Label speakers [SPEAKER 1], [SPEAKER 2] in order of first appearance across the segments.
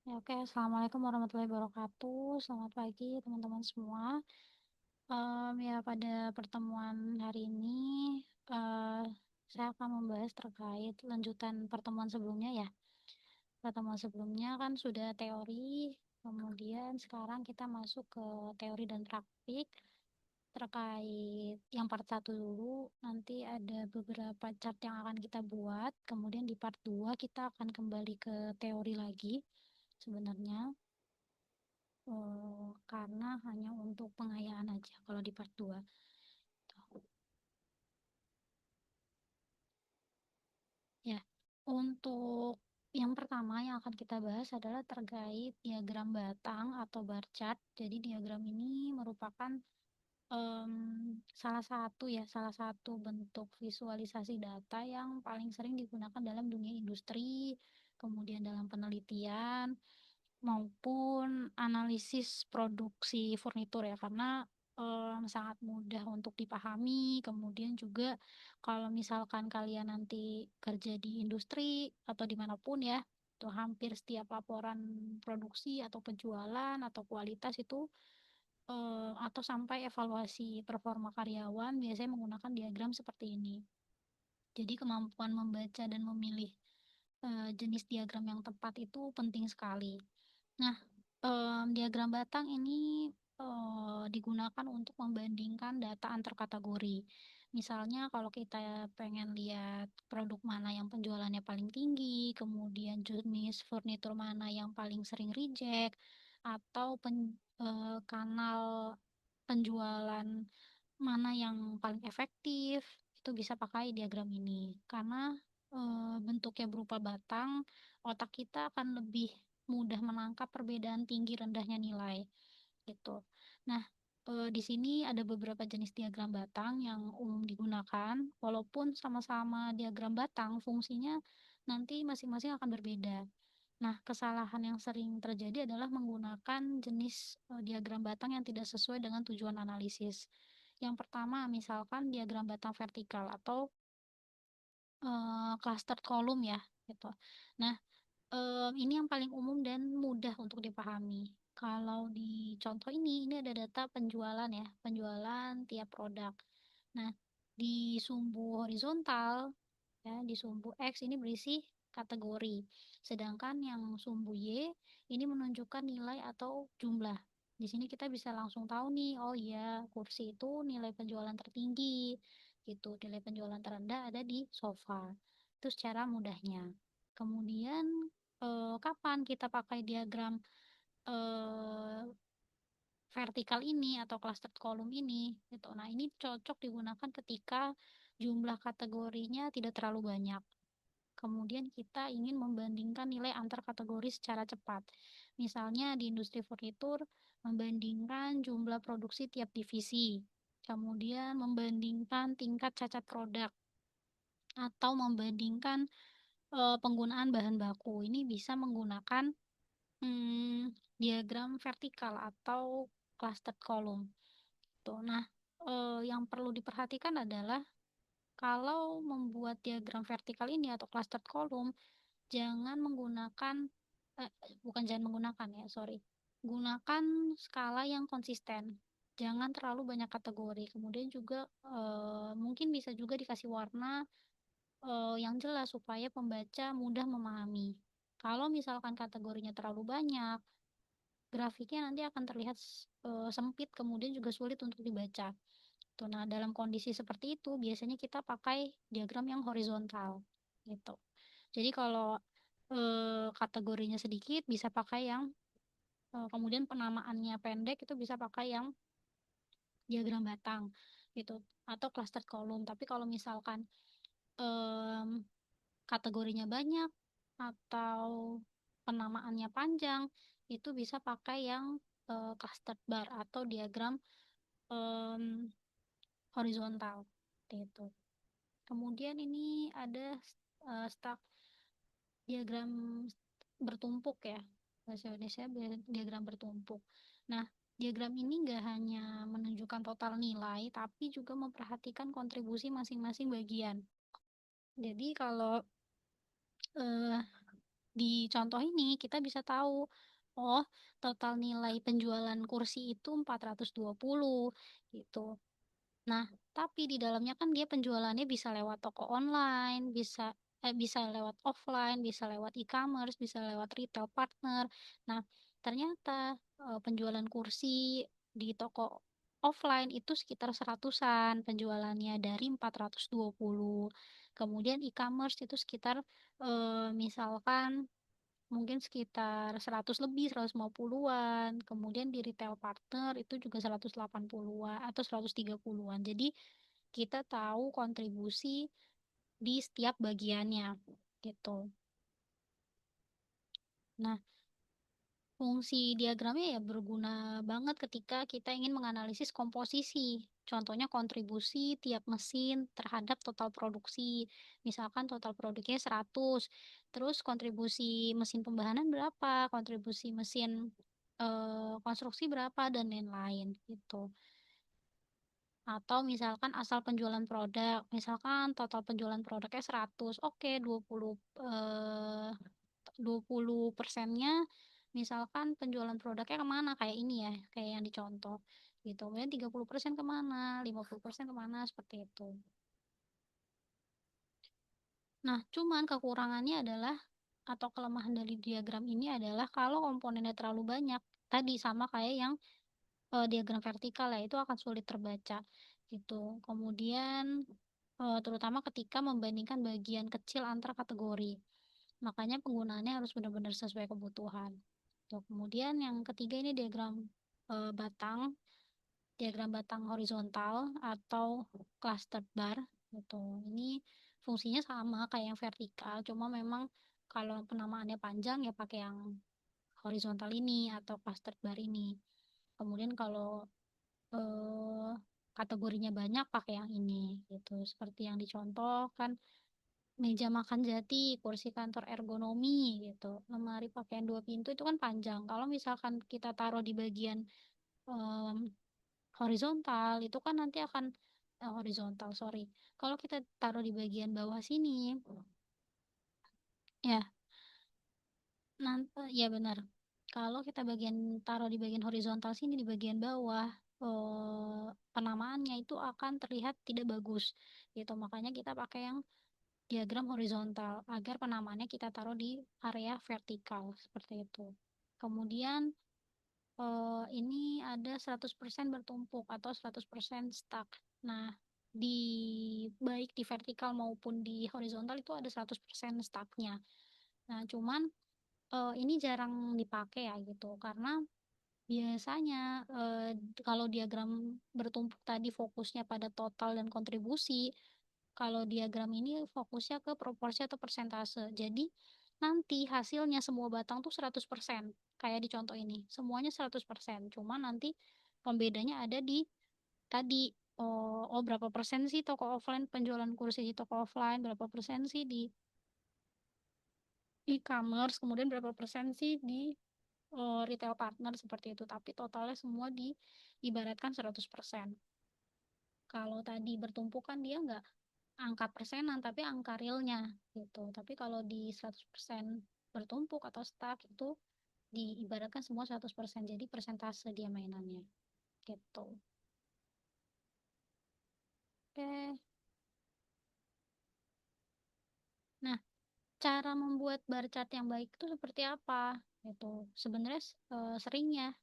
[SPEAKER 1] Ya, oke. Assalamualaikum warahmatullahi wabarakatuh. Selamat pagi teman-teman semua. Ya pada pertemuan hari ini, eee, saya akan membahas terkait lanjutan pertemuan sebelumnya ya. Pertemuan sebelumnya kan sudah teori, kemudian sekarang kita masuk ke teori dan praktik terkait yang part satu dulu, nanti ada beberapa chart yang akan kita buat, kemudian di part 2 kita akan kembali ke teori lagi sebenarnya. Karena hanya untuk pengayaan aja kalau di part 2. Tuh. Ya, untuk yang pertama yang akan kita bahas adalah terkait diagram batang atau bar chart. Jadi diagram ini merupakan salah satu bentuk visualisasi data yang paling sering digunakan dalam dunia industri, kemudian dalam penelitian, maupun analisis produksi furnitur ya, karena, sangat mudah untuk dipahami, kemudian juga kalau misalkan kalian nanti kerja di industri atau dimanapun ya, itu hampir setiap laporan produksi atau penjualan atau kualitas itu, atau sampai evaluasi performa karyawan biasanya menggunakan diagram seperti ini. Jadi kemampuan membaca dan memilih, jenis diagram yang tepat itu penting sekali. Nah, diagram batang ini, digunakan untuk membandingkan data antar kategori. Misalnya kalau kita pengen lihat produk mana yang penjualannya paling tinggi, kemudian jenis furnitur mana yang paling sering reject, atau kanal penjualan mana yang paling efektif, itu bisa pakai diagram ini. Karena, bentuknya berupa batang, otak kita akan lebih mudah menangkap perbedaan tinggi rendahnya nilai, gitu. Nah, di sini ada beberapa jenis diagram batang yang umum digunakan, walaupun sama-sama diagram batang, fungsinya nanti masing-masing akan berbeda. Nah, kesalahan yang sering terjadi adalah menggunakan jenis, diagram batang yang tidak sesuai dengan tujuan analisis. Yang pertama, misalkan diagram batang vertikal atau, clustered column ya, gitu. Nah, ini yang paling umum dan mudah untuk dipahami. Kalau di contoh ini ada data penjualan ya, penjualan tiap produk. Nah, di sumbu horizontal ya, di sumbu X ini berisi kategori. Sedangkan yang sumbu Y ini menunjukkan nilai atau jumlah. Di sini kita bisa langsung tahu nih, oh iya, kursi itu nilai penjualan tertinggi, gitu. Nilai penjualan terendah ada di sofa. Itu secara mudahnya. Kemudian kapan kita pakai diagram eh, vertikal ini atau clustered column ini gitu. Nah, ini cocok digunakan ketika jumlah kategorinya tidak terlalu banyak. Kemudian kita ingin membandingkan nilai antar kategori secara cepat. Misalnya di industri furnitur membandingkan jumlah produksi tiap divisi. Kemudian membandingkan tingkat cacat produk atau membandingkan penggunaan bahan baku. Ini bisa menggunakan diagram vertikal atau clustered column. Tuh. Nah, yang perlu diperhatikan adalah kalau membuat diagram vertikal ini atau clustered column, jangan menggunakan, eh, bukan jangan menggunakan ya, sorry. Gunakan skala yang konsisten. Jangan terlalu banyak kategori. Kemudian juga mungkin bisa juga dikasih warna yang jelas supaya pembaca mudah memahami. Kalau misalkan kategorinya terlalu banyak, grafiknya nanti akan terlihat sempit, kemudian juga sulit untuk dibaca. Tuh, nah, dalam kondisi seperti itu, biasanya kita pakai diagram yang horizontal, gitu. Jadi kalau kategorinya sedikit, bisa pakai yang kemudian penamaannya pendek, itu bisa pakai yang diagram batang, gitu, atau cluster kolom. Tapi kalau misalkan em, kategorinya banyak atau penamaannya panjang, itu bisa pakai yang clustered bar atau diagram em, horizontal gitu. Kemudian ini ada stack diagram bertumpuk ya. Bahasa Indonesia diagram bertumpuk. Nah, diagram ini nggak hanya menunjukkan total nilai, tapi juga memperhatikan kontribusi masing-masing bagian. Jadi kalau eh, Di contoh ini kita bisa tahu, oh total nilai penjualan kursi itu 420 gitu. Nah, tapi di dalamnya kan dia penjualannya bisa lewat toko online, bisa lewat offline, bisa lewat e-commerce, bisa lewat retail partner. Nah, ternyata penjualan kursi di toko offline itu sekitar seratusan penjualannya dari 420. Kemudian e-commerce itu sekitar misalkan mungkin sekitar 100 lebih, 150-an. Kemudian di retail partner itu juga 180-an atau 130-an. Jadi kita tahu kontribusi di setiap bagiannya gitu. Nah, fungsi diagramnya ya berguna banget ketika kita ingin menganalisis komposisi. Contohnya kontribusi tiap mesin terhadap total produksi. Misalkan total produknya 100, terus kontribusi mesin pembahanan berapa, kontribusi mesin konstruksi berapa, dan lain-lain gitu. Atau misalkan asal penjualan produk, misalkan total penjualan produknya 100, oke 20%-nya misalkan penjualan produknya kemana, kayak ini ya, kayak yang dicontoh gitu. Kemudian 30% kemana, 50% kemana, seperti itu. Nah, cuman kekurangannya adalah atau kelemahan dari diagram ini adalah kalau komponennya terlalu banyak, tadi sama kayak yang diagram vertikal ya, itu akan sulit terbaca gitu. Kemudian terutama ketika membandingkan bagian kecil antar kategori. Makanya penggunaannya harus benar-benar sesuai kebutuhan. Tuh, kemudian yang ketiga ini batang, diagram batang horizontal atau clustered bar gitu. Ini fungsinya sama kayak yang vertikal, cuma memang kalau penamaannya panjang ya pakai yang horizontal ini atau clustered bar ini. Kemudian kalau eh, kategorinya banyak pakai yang ini gitu. Seperti yang dicontohkan meja makan jati, kursi kantor ergonomi gitu. Lemari pakaian 2 pintu itu kan panjang. Kalau misalkan kita taruh di bagian em, horizontal itu kan nanti akan horizontal, sorry. Kalau kita taruh di bagian bawah sini, ya nanti ya benar. Kalau kita taruh di bagian horizontal sini di bagian bawah, penamaannya itu akan terlihat tidak bagus gitu. Makanya kita pakai yang diagram horizontal agar penamaannya kita taruh di area vertikal seperti itu. Kemudian ini ada 100% bertumpuk atau 100% stuck. Nah, di baik di vertikal maupun di horizontal itu ada 100% stucknya. Nah, cuman ini jarang dipakai ya gitu karena biasanya kalau diagram bertumpuk tadi fokusnya pada total dan kontribusi, kalau diagram ini fokusnya ke proporsi atau persentase. Jadi nanti hasilnya semua batang tuh 100%. Kayak di contoh ini, semuanya 100%. Cuma nanti pembedanya ada di tadi, berapa persen sih toko offline penjualan kursi di toko offline, berapa persen sih di e-commerce, kemudian berapa persen sih di retail partner seperti itu. Tapi totalnya semua diibaratkan 100%. Kalau tadi bertumpuk kan dia nggak angka persenan tapi angka realnya gitu. Tapi kalau di 100% bertumpuk atau stuck itu diibaratkan semua 100%. Jadi persentase dia mainannya gitu. Oke. Nah, cara membuat bar chart yang baik itu seperti apa? Gitu. Sebenarnya seringnya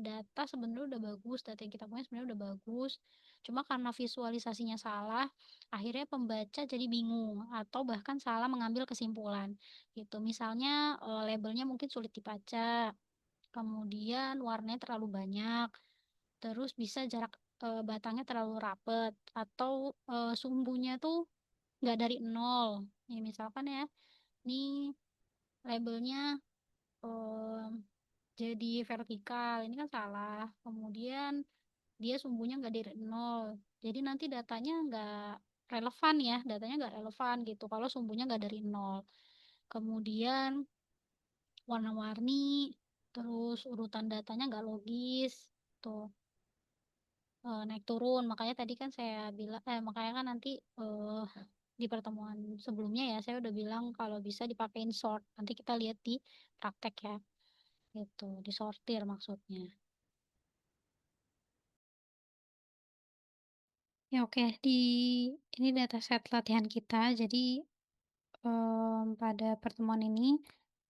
[SPEAKER 1] data sebenarnya udah bagus, data yang kita punya sebenarnya udah bagus. Cuma karena visualisasinya salah, akhirnya pembaca jadi bingung atau bahkan salah mengambil kesimpulan. Gitu. Misalnya labelnya mungkin sulit dibaca, kemudian warnanya terlalu banyak, terus bisa jarak batangnya terlalu rapet, atau sumbunya tuh nggak dari nol. Ya, misalkan ya, ini labelnya em, jadi vertikal, ini kan salah. Kemudian dia sumbunya nggak dari nol. Jadi nanti datanya nggak relevan ya, datanya nggak relevan gitu kalau sumbunya nggak dari nol. Kemudian warna-warni, terus urutan datanya nggak logis, tuh naik turun. Makanya tadi kan saya bilang, makanya kan nanti Di pertemuan sebelumnya ya, saya udah bilang kalau bisa dipakein sort, nanti kita lihat di praktek ya, gitu, disortir maksudnya. Ya oke, ini dataset latihan kita, jadi, pada pertemuan ini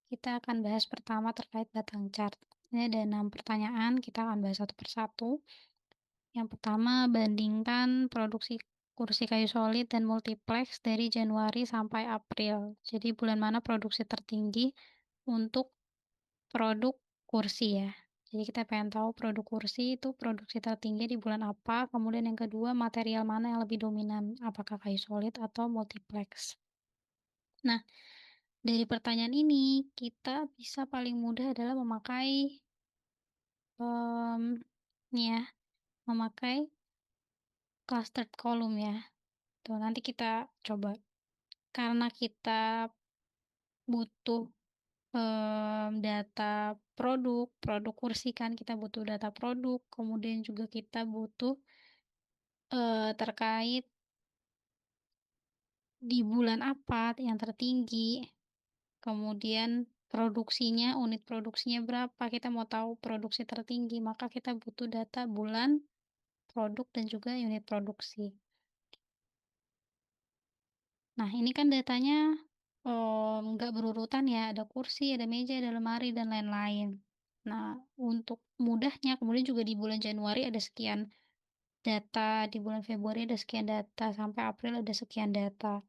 [SPEAKER 1] kita akan bahas pertama terkait batang chart. Ini ada 6 pertanyaan, kita akan bahas satu persatu. Yang pertama, bandingkan produksi kursi kayu solid dan multiplex dari Januari sampai April. Jadi bulan mana produksi tertinggi untuk produk kursi ya. Jadi kita pengen tahu produk kursi itu produksi tertinggi di bulan apa, kemudian yang kedua material mana yang lebih dominan, apakah kayu solid atau multiplex. Nah, dari pertanyaan ini kita bisa paling mudah adalah memakai, mmm, ini ya, memakai clustered column ya. Tuh nanti kita coba. Karena kita butuh, data produk kursi kan, kita butuh data produk, kemudian juga kita butuh, terkait di bulan apa yang tertinggi, kemudian produksinya, unit produksinya berapa, kita mau tahu produksi tertinggi, maka kita butuh data bulan, produk, dan juga unit produksi. Nah, ini kan datanya, nggak berurutan ya, ada kursi, ada meja, ada lemari, dan lain-lain. Nah, untuk mudahnya kemudian juga di bulan Januari ada sekian data, di bulan Februari ada sekian data, sampai April ada sekian data.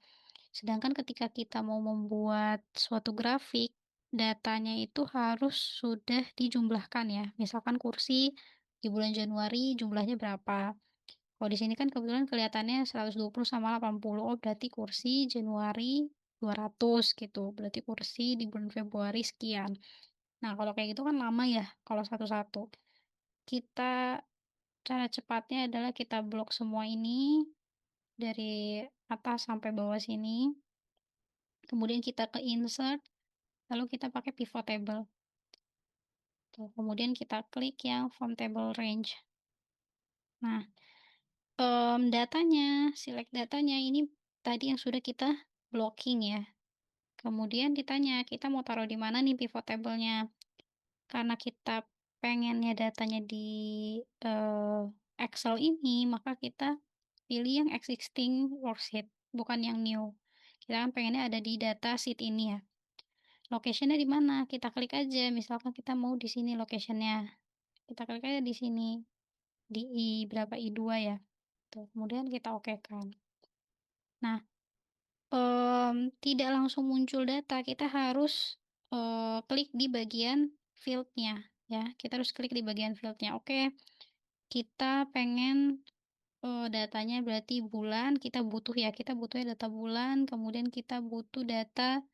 [SPEAKER 1] Sedangkan ketika kita mau membuat suatu grafik, datanya itu harus sudah dijumlahkan ya. Misalkan kursi di bulan Januari jumlahnya berapa. Kalau di sini kan kebetulan kelihatannya 120 sama 80. Oh, berarti kursi Januari 200 gitu. Berarti kursi di bulan Februari sekian. Nah, kalau kayak gitu kan lama ya kalau satu-satu. Kita cara cepatnya adalah kita blok semua ini dari atas sampai bawah sini. Kemudian kita ke insert, lalu kita pakai pivot table. Tuh, kemudian kita klik yang form table range. Nah, select datanya ini tadi yang sudah kita blocking ya. Kemudian ditanya, kita mau taruh di mana nih pivot table-nya? Karena kita pengennya datanya di Excel ini, maka kita pilih yang existing worksheet, bukan yang new. Kita kan pengennya ada di data sheet ini ya. Location-nya di mana? Kita klik aja, misalkan kita mau di sini location-nya. Kita klik aja di sini, di berapa, I2 ya. Tuh, kemudian kita okekan. Nah, tidak langsung muncul data, kita harus, klik di bagian field-nya, ya. Kita harus klik di bagian field-nya. Oke, kita pengen, datanya berarti bulan, kita butuh ya, kita butuhnya data bulan, kemudian kita butuh data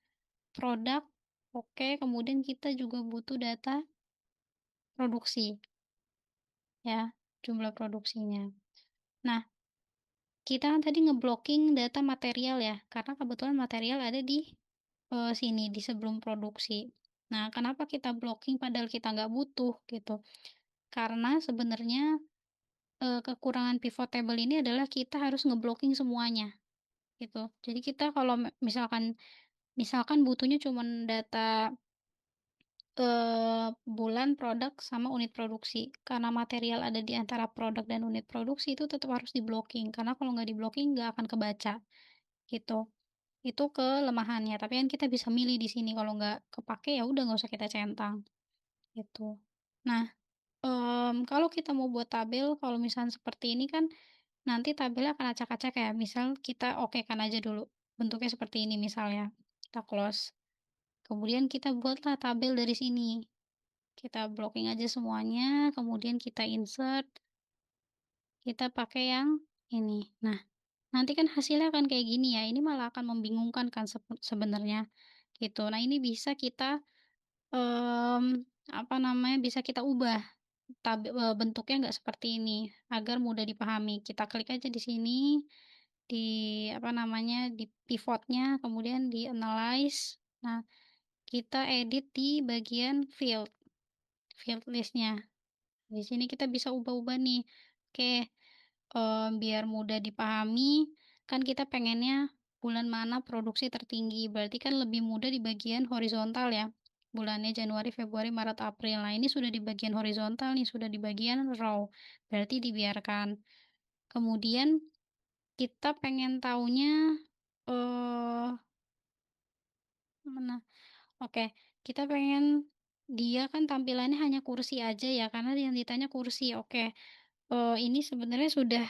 [SPEAKER 1] produk, oke, kemudian kita juga butuh data produksi, ya, jumlah produksinya. Nah, kita kan tadi ngeblocking data material ya, karena kebetulan material ada di sini, di sebelum produksi. Nah, kenapa kita blocking padahal kita nggak butuh, gitu. Karena sebenarnya, kekurangan pivot table ini adalah kita harus ngeblocking semuanya, gitu. Jadi kita kalau misalkan misalkan butuhnya cuman data, bulan, produk, sama unit produksi. Karena material ada di antara produk dan unit produksi itu tetap harus di-blocking, karena kalau nggak di-blocking nggak akan kebaca, gitu. Itu kelemahannya, tapi kan kita bisa milih di sini, kalau nggak kepake ya udah nggak usah kita centang, gitu. Nah, kalau kita mau buat tabel, kalau misalnya seperti ini kan nanti tabelnya akan acak-acak ya, misal kita okekan aja dulu, bentuknya seperti ini misalnya, kita close, kemudian kita buatlah tabel dari sini, kita blocking aja semuanya, kemudian kita insert, kita pakai yang ini. Nah, nanti kan hasilnya akan kayak gini ya, ini malah akan membingungkan kan sebenarnya, gitu. Nah, ini bisa kita, apa namanya, bisa kita ubah bentuknya nggak seperti ini, agar mudah dipahami. Kita klik aja di sini, di apa namanya, di pivotnya, kemudian di analyze. Nah, kita edit di bagian field list-nya. Di sini kita bisa ubah-ubah nih. Oke, biar mudah dipahami, kan kita pengennya bulan mana produksi tertinggi, berarti kan lebih mudah di bagian horizontal ya. Bulannya Januari, Februari, Maret, April. Nah, ini sudah di bagian horizontal nih, sudah di bagian row, berarti dibiarkan. Kemudian kita pengen tahunya, eh mana? Oke, kita pengen dia kan tampilannya hanya kursi aja ya, karena yang ditanya kursi. Oke, ini sebenarnya sudah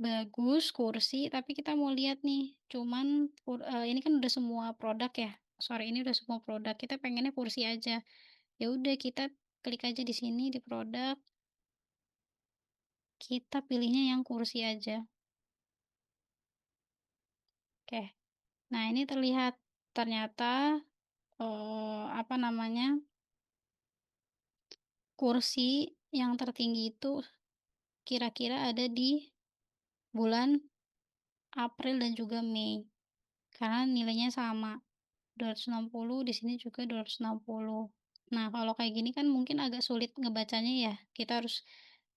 [SPEAKER 1] bagus kursi, tapi kita mau lihat nih, cuman ini kan udah semua produk ya, sorry ini udah semua produk, kita pengennya kursi aja. Ya udah kita klik aja di sini di produk, kita pilihnya yang kursi aja. Oke. Nah, ini terlihat ternyata, apa namanya, kursi yang tertinggi itu kira-kira ada di bulan April dan juga Mei, karena nilainya sama, 260 di sini juga 260. Nah, kalau kayak gini kan mungkin agak sulit ngebacanya ya, kita harus,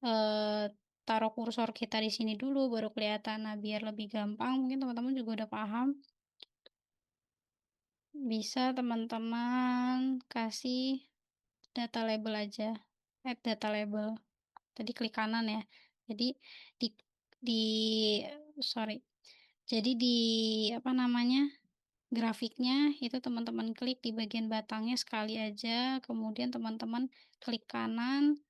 [SPEAKER 1] eee, taruh kursor kita di sini dulu baru kelihatan. Nah, biar lebih gampang mungkin teman-teman juga udah paham, bisa teman-teman kasih data label aja, add data label. Tadi klik kanan ya. Jadi di sorry, jadi di apa namanya, grafiknya itu teman-teman klik di bagian batangnya sekali aja, kemudian teman-teman klik kanan,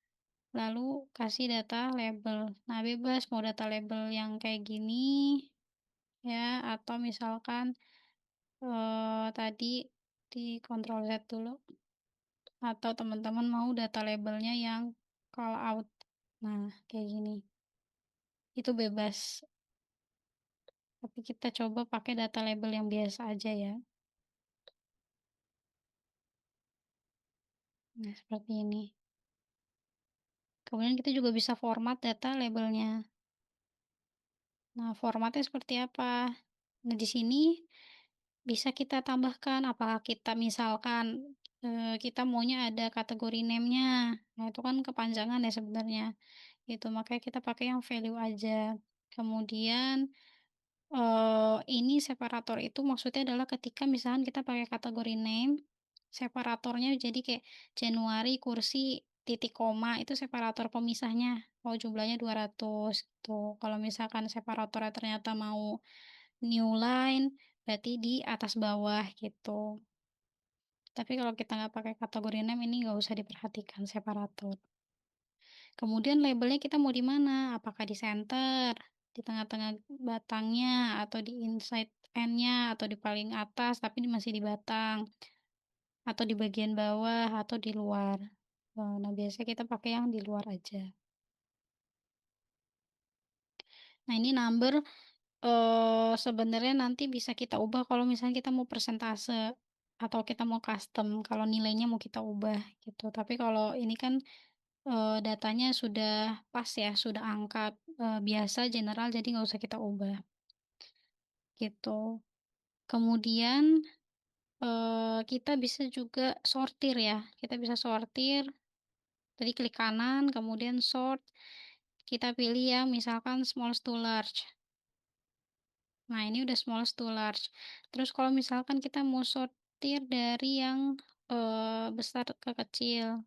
[SPEAKER 1] lalu kasih data label. Nah, bebas mau data label yang kayak gini ya, atau misalkan, tadi di Ctrl Z dulu, atau teman-teman mau data labelnya yang call out. Nah, kayak gini. Itu bebas, tapi kita coba pakai data label yang biasa aja ya. Nah, seperti ini. Kemudian kita juga bisa format data labelnya. Nah, formatnya seperti apa? Nah, di sini bisa kita tambahkan apakah kita misalkan, kita maunya ada kategori name-nya. Nah, itu kan kepanjangan ya sebenarnya, itu makanya kita pakai yang value aja. Kemudian, ini separator itu maksudnya adalah ketika misalkan kita pakai kategori name, separatornya jadi kayak Januari, kursi, titik, koma, itu separator pemisahnya. Oh, jumlahnya 200 gitu. Kalau misalkan separatornya ternyata mau new line, berarti di atas bawah gitu. Tapi kalau kita nggak pakai kategori name ini nggak usah diperhatikan separator. Kemudian labelnya kita mau di mana? Apakah di center, di tengah-tengah batangnya, atau di inside end-nya, atau di paling atas tapi masih di batang, atau di bagian bawah, atau di luar. Nah, biasanya kita pakai yang di luar aja. Nah, ini number, sebenarnya nanti bisa kita ubah kalau misalnya kita mau persentase atau kita mau custom, kalau nilainya mau kita ubah gitu. Tapi kalau ini kan, datanya sudah pas ya, sudah angka, biasa general jadi nggak usah kita ubah, gitu. Kemudian, kita bisa juga sortir ya, kita bisa sortir, tadi klik kanan kemudian sort, kita pilih yang misalkan small to large. Nah, ini udah small to large. Terus kalau misalkan kita mau sortir dari yang, besar ke kecil,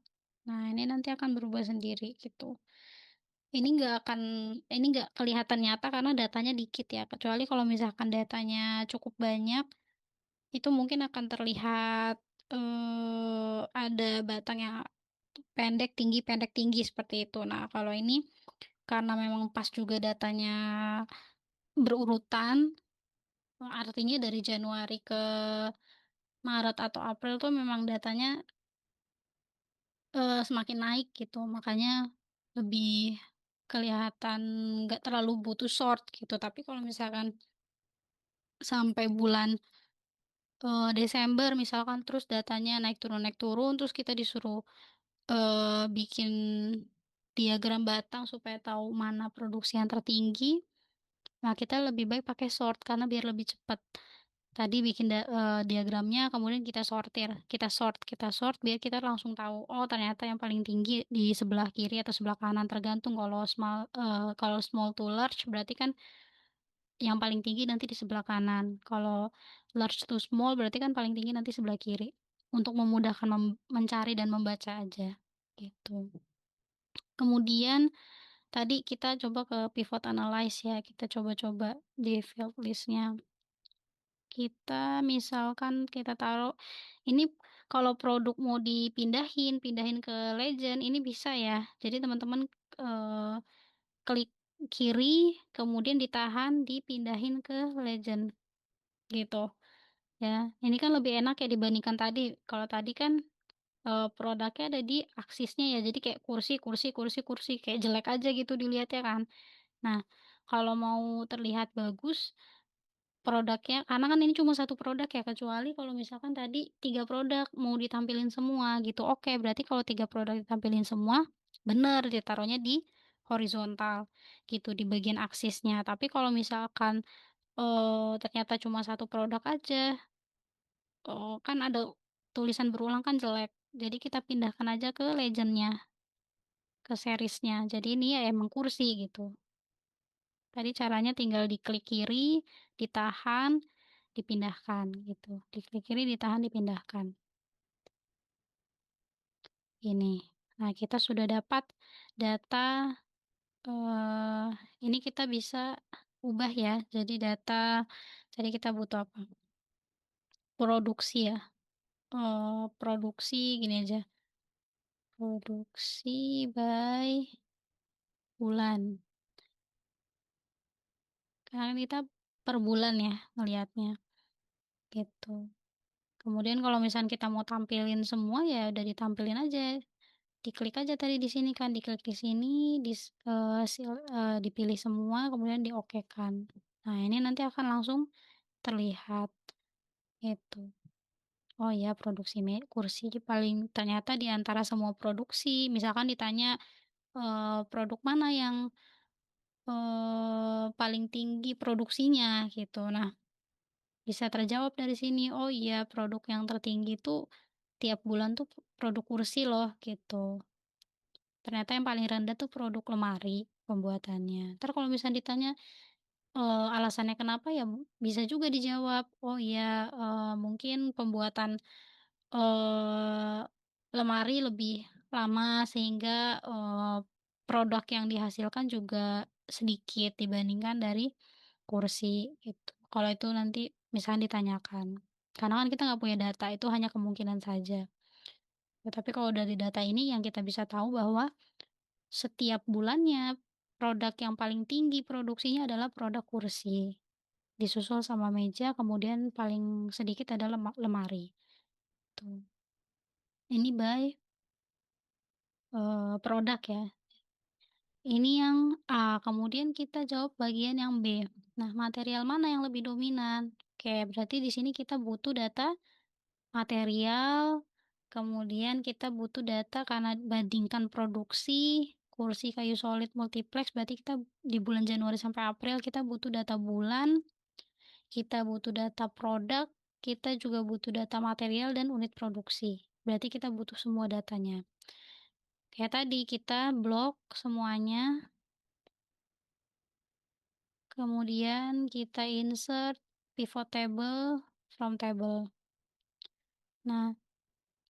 [SPEAKER 1] nah ini nanti akan berubah sendiri gitu. Ini nggak kelihatan nyata karena datanya dikit ya, kecuali kalau misalkan datanya cukup banyak, itu mungkin akan terlihat, ada batang yang pendek, tinggi, seperti itu. Nah, kalau ini karena memang pas juga datanya berurutan, artinya dari Januari ke Maret atau April tuh memang datanya, semakin naik gitu, makanya lebih kelihatan nggak terlalu butuh sort gitu. Tapi kalau misalkan sampai bulan, Desember misalkan terus datanya naik turun, terus kita disuruh, bikin diagram batang supaya tahu mana produksi yang tertinggi, nah kita lebih baik pakai sort karena biar lebih cepat. Tadi bikin diagramnya kemudian kita sort biar kita langsung tahu, oh ternyata yang paling tinggi di sebelah kiri atau sebelah kanan tergantung kalau small to large berarti kan yang paling tinggi nanti di sebelah kanan. Kalau large to small berarti kan paling tinggi nanti sebelah kiri. Untuk memudahkan mencari dan membaca aja, gitu. Kemudian tadi kita coba ke pivot analyze ya, kita coba-coba di field list-nya. Kita misalkan kita taruh ini kalau produk mau pindahin ke legend ini bisa ya. Jadi teman-teman, eee, klik kiri kemudian ditahan dipindahin ke legend gitu ya. Ini kan lebih enak ya dibandingkan tadi. Kalau tadi kan, produknya ada di aksisnya ya, jadi kayak kursi kursi kursi kursi, kayak jelek aja gitu dilihatnya kan. Nah, kalau mau terlihat bagus produknya karena kan ini cuma satu produk ya, kecuali kalau misalkan tadi 3 produk mau ditampilin semua gitu, oke berarti kalau 3 produk ditampilin semua, bener ditaruhnya di horizontal gitu, di bagian aksisnya. Tapi kalau misalkan, ternyata cuma satu produk aja, kan ada tulisan berulang kan jelek, jadi kita pindahkan aja ke legend-nya, ke series-nya. Jadi ini ya emang kursi gitu. Tadi caranya tinggal diklik kiri, ditahan, dipindahkan gitu. Diklik kiri, ditahan, dipindahkan. Ini. Nah, kita sudah dapat data, eee, ini kita bisa ubah ya. Jadi data tadi kita butuh apa? Produksi ya, produksi gini aja, produksi by bulan. Karena kan kita per bulan ya ngelihatnya, gitu. Kemudian kalau misalnya kita mau tampilin semua, ya udah ditampilin aja. Diklik aja tadi di sini kan, diklik di sini, dipilih semua, kemudian diokekan. Nah, ini nanti akan langsung terlihat, gitu. Oh ya, produksi kursi paling ternyata di antara semua produksi, misalkan ditanya, produk mana yang, paling tinggi produksinya, gitu. Nah, bisa terjawab dari sini, oh iya produk yang tertinggi tuh tiap bulan tuh produk kursi loh, gitu. Ternyata yang paling rendah tuh produk lemari pembuatannya. Entar kalau misalnya ditanya, alasannya kenapa ya bisa juga dijawab, "Oh iya, mungkin pembuatan, eee, lemari lebih lama sehingga, produk yang dihasilkan juga sedikit dibandingkan dari kursi," gitu. Kalau itu nanti misalnya ditanyakan. Karena kan kita nggak punya data, itu hanya kemungkinan saja. Ya tapi kalau dari data ini yang kita bisa tahu bahwa setiap bulannya, produk yang paling tinggi produksinya adalah produk kursi, disusul sama meja, kemudian paling sedikit adalah lemari, tuh. Ini by, produk ya. Ini yang A, kemudian kita jawab bagian yang B. Nah, material mana yang lebih dominan? Oke, berarti di sini kita butuh data material, kemudian kita butuh data karena bandingkan produksi, kursi kayu solid multiplex berarti kita di bulan Januari sampai April kita butuh data bulan, kita butuh data produk, kita juga butuh data material dan unit produksi. Berarti kita butuh semua datanya. Kayak tadi kita blok semuanya, kemudian kita insert pivot table from table. Nah,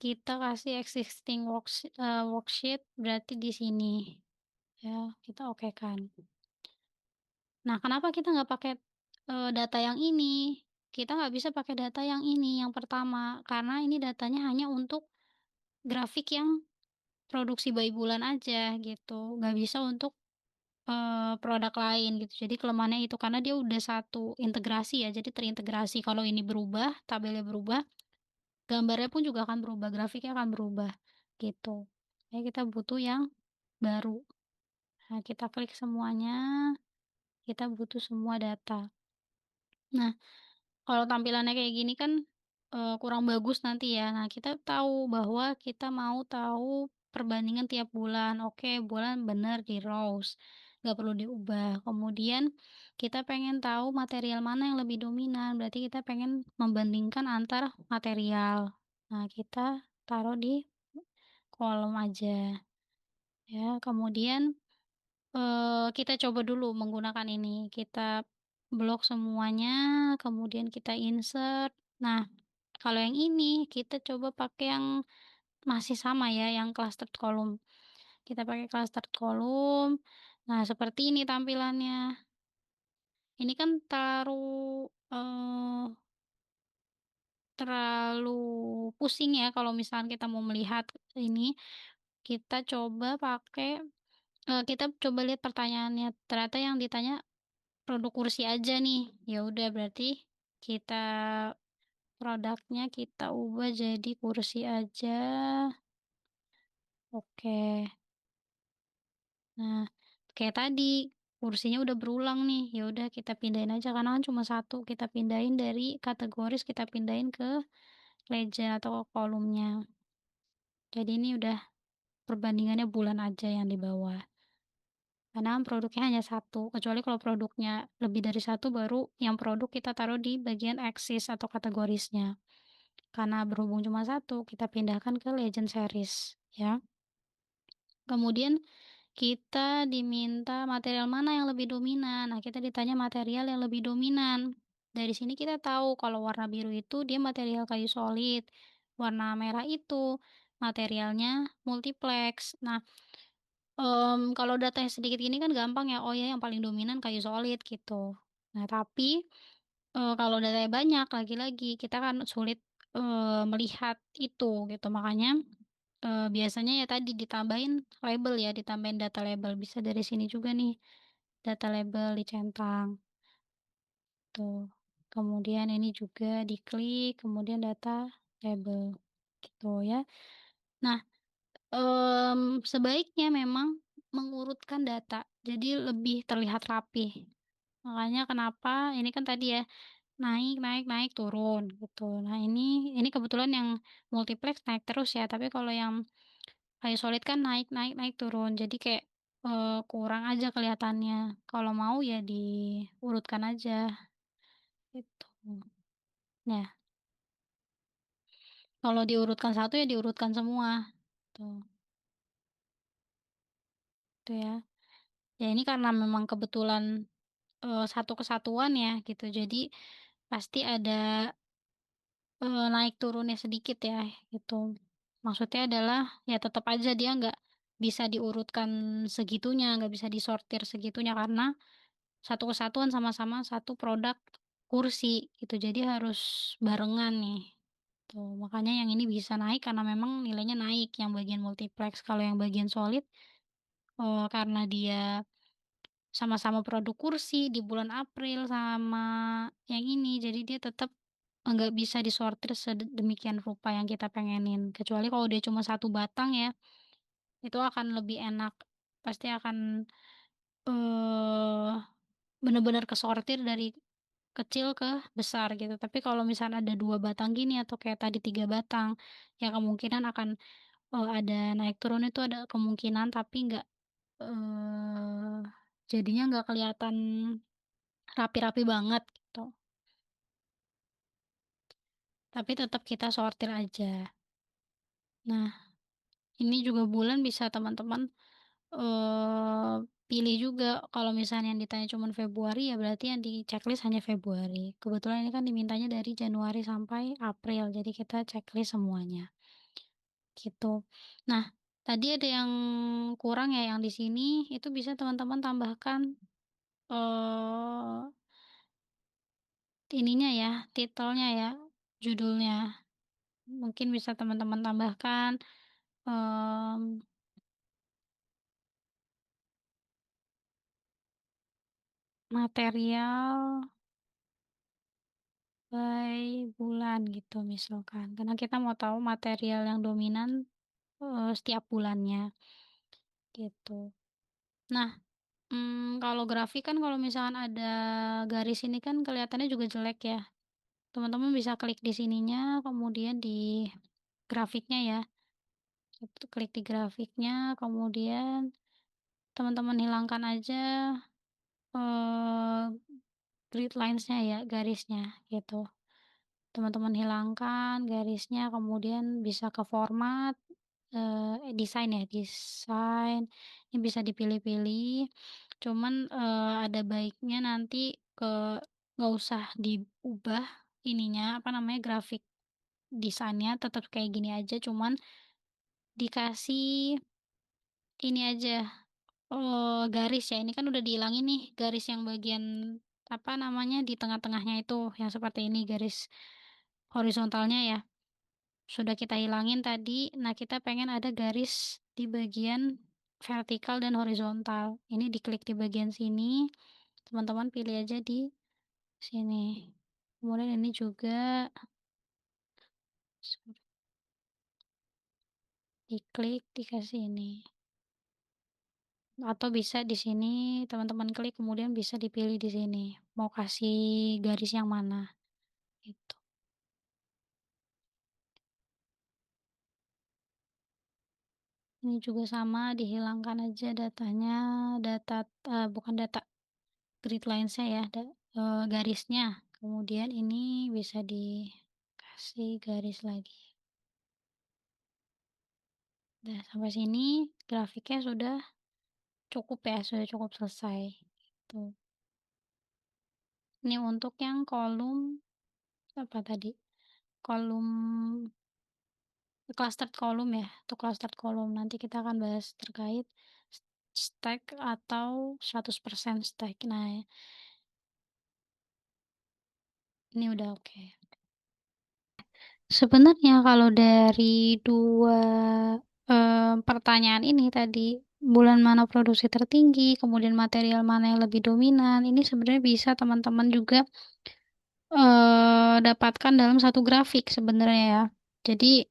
[SPEAKER 1] kita kasih existing worksheet berarti di sini, ya, kita okekan. Nah, kenapa kita nggak pakai, data yang ini? Kita nggak bisa pakai data yang ini, yang pertama, karena ini datanya hanya untuk grafik yang produksi by bulan aja gitu, nggak bisa untuk, produk lain gitu. Jadi kelemahannya itu, karena dia udah satu integrasi ya, jadi terintegrasi. Kalau ini berubah, tabelnya berubah, gambarnya pun juga akan berubah, grafiknya akan berubah, gitu. Jadi kita butuh yang baru. Nah, kita klik semuanya, kita butuh semua data. Nah, kalau tampilannya kayak gini kan, kurang bagus nanti ya. Nah, kita tahu bahwa kita mau tahu perbandingan tiap bulan. Oke, bulan bener di rows, nggak perlu diubah. Kemudian kita pengen tahu material mana yang lebih dominan, berarti kita pengen membandingkan antar material. Nah, kita taruh di kolom aja, ya. Kemudian, kita coba dulu menggunakan ini, kita blok semuanya, kemudian kita insert. Nah, kalau yang ini kita coba pakai yang masih sama ya, yang clustered column. Kita pakai clustered column. Nah, seperti ini tampilannya. Ini kan terlalu pusing ya kalau misalkan kita mau melihat ini. Kita coba pakai, kita coba lihat pertanyaannya, ternyata yang ditanya produk kursi aja nih. Ya udah berarti kita produknya kita ubah jadi kursi aja. Oke. Nah, kayak tadi kursinya udah berulang nih. Ya udah kita pindahin aja karena kan cuma satu. Kita pindahin dari kategoris kita pindahin ke legend atau ke kolomnya. Jadi ini udah perbandingannya bulan aja yang di bawah. Karena kan produknya hanya satu, kecuali kalau produknya lebih dari satu baru yang produk kita taruh di bagian axis atau kategorisnya. Karena berhubung cuma satu, kita pindahkan ke legend series, ya. Kemudian kita diminta material mana yang lebih dominan. Nah, kita ditanya material yang lebih dominan. Dari sini kita tahu kalau warna biru itu dia material kayu solid, warna merah itu materialnya multiplex. Nah, kalau datanya sedikit gini kan gampang ya, oh ya yang paling dominan kayu solid gitu. Nah tapi, kalau datanya banyak lagi-lagi kita kan sulit, melihat itu gitu makanya, biasanya ya tadi ditambahin label ya, ditambahin data label bisa dari sini juga nih, data label dicentang tuh. Kemudian ini juga diklik, kemudian data label gitu ya. Nah, sebaiknya memang mengurutkan data, jadi lebih terlihat rapih. Makanya kenapa ini kan tadi ya, naik naik naik, turun gitu. Nah ini kebetulan yang multiplex naik terus ya, tapi kalau yang kayu solid kan naik naik naik, turun. Jadi kayak, kurang aja kelihatannya. Kalau mau ya diurutkan aja, gitu. Nah, kalau diurutkan satu ya diurutkan semua, tuh, itu ya. Ya ini karena memang kebetulan satu kesatuan ya gitu. Jadi pasti ada, naik turunnya sedikit ya gitu. Maksudnya adalah ya tetap aja dia nggak bisa diurutkan segitunya, nggak bisa disortir segitunya karena satu kesatuan sama-sama satu produk kursi gitu. Jadi harus barengan nih, tuh. Makanya yang ini bisa naik karena memang nilainya naik yang bagian multiplex. Kalau yang bagian solid, karena dia sama-sama produk kursi di bulan April sama yang ini, jadi dia tetap nggak bisa disortir sedemikian rupa yang kita pengenin. Kecuali kalau dia cuma satu batang ya, itu akan lebih enak. Pasti akan, eee, bener-bener kesortir dari kecil ke besar gitu. Tapi kalau misalnya ada 2 batang gini atau kayak tadi 3 batang, ya kemungkinan akan, ada naik turun itu ada kemungkinan tapi nggak, eee, jadinya nggak kelihatan rapi-rapi banget gitu, tapi tetap kita sortir aja. Nah, ini juga bulan bisa teman-teman, pilih juga kalau misalnya yang ditanya cuman Februari, ya berarti yang di checklist hanya Februari. Kebetulan ini kan dimintanya dari Januari sampai April, jadi kita checklist semuanya, gitu. Nah, tadi ada yang kurang ya yang di sini, itu bisa teman-teman tambahkan, eee, ininya ya, titelnya ya, judulnya. Mungkin bisa teman-teman tambahkan, mmm, material by bulan gitu misalkan, karena kita mau tahu material yang dominan, setiap bulannya, gitu. Nah, kalau grafik kan kalau misalkan ada garis ini kan kelihatannya juga jelek ya. Teman-teman bisa klik di sininya, kemudian di grafiknya ya, itu klik di grafiknya, kemudian teman-teman hilangkan aja, eee, grid lines-nya ya, garisnya, gitu. Teman-teman hilangkan garisnya, kemudian bisa ke format, desain ya, desain, ini bisa dipilih-pilih, cuman, ada baiknya nanti ke nggak usah diubah ininya, apa namanya, grafik desainnya tetap kayak gini aja, cuman dikasih ini aja, garis ya, ini kan udah dihilangin nih garis yang bagian, apa namanya, di tengah-tengahnya itu, yang seperti ini garis horizontalnya ya, sudah kita hilangin tadi. Nah, kita pengen ada garis di bagian vertikal dan horizontal. Ini diklik di bagian sini, teman-teman pilih aja di sini. Kemudian ini juga diklik, dikasih ini. Atau bisa di sini teman-teman klik kemudian bisa dipilih di sini, mau kasih garis yang mana, gitu. Ini juga sama dihilangkan aja datanya, bukan data, grid lines-nya ya, garisnya. Kemudian ini bisa dikasih garis lagi. Nah, sampai sini grafiknya sudah cukup ya, sudah cukup selesai, tuh. Ini untuk yang kolom, apa tadi, kolom clustered column ya, untuk clustered column. Nanti kita akan bahas terkait s stack atau 100% stack. Nah, ini udah oke. Sebenarnya kalau dari 2 pertanyaan ini tadi, bulan mana produksi tertinggi, kemudian material mana yang lebih dominan, ini sebenarnya bisa teman-teman juga, dapatkan dalam satu grafik sebenarnya ya. Jadi,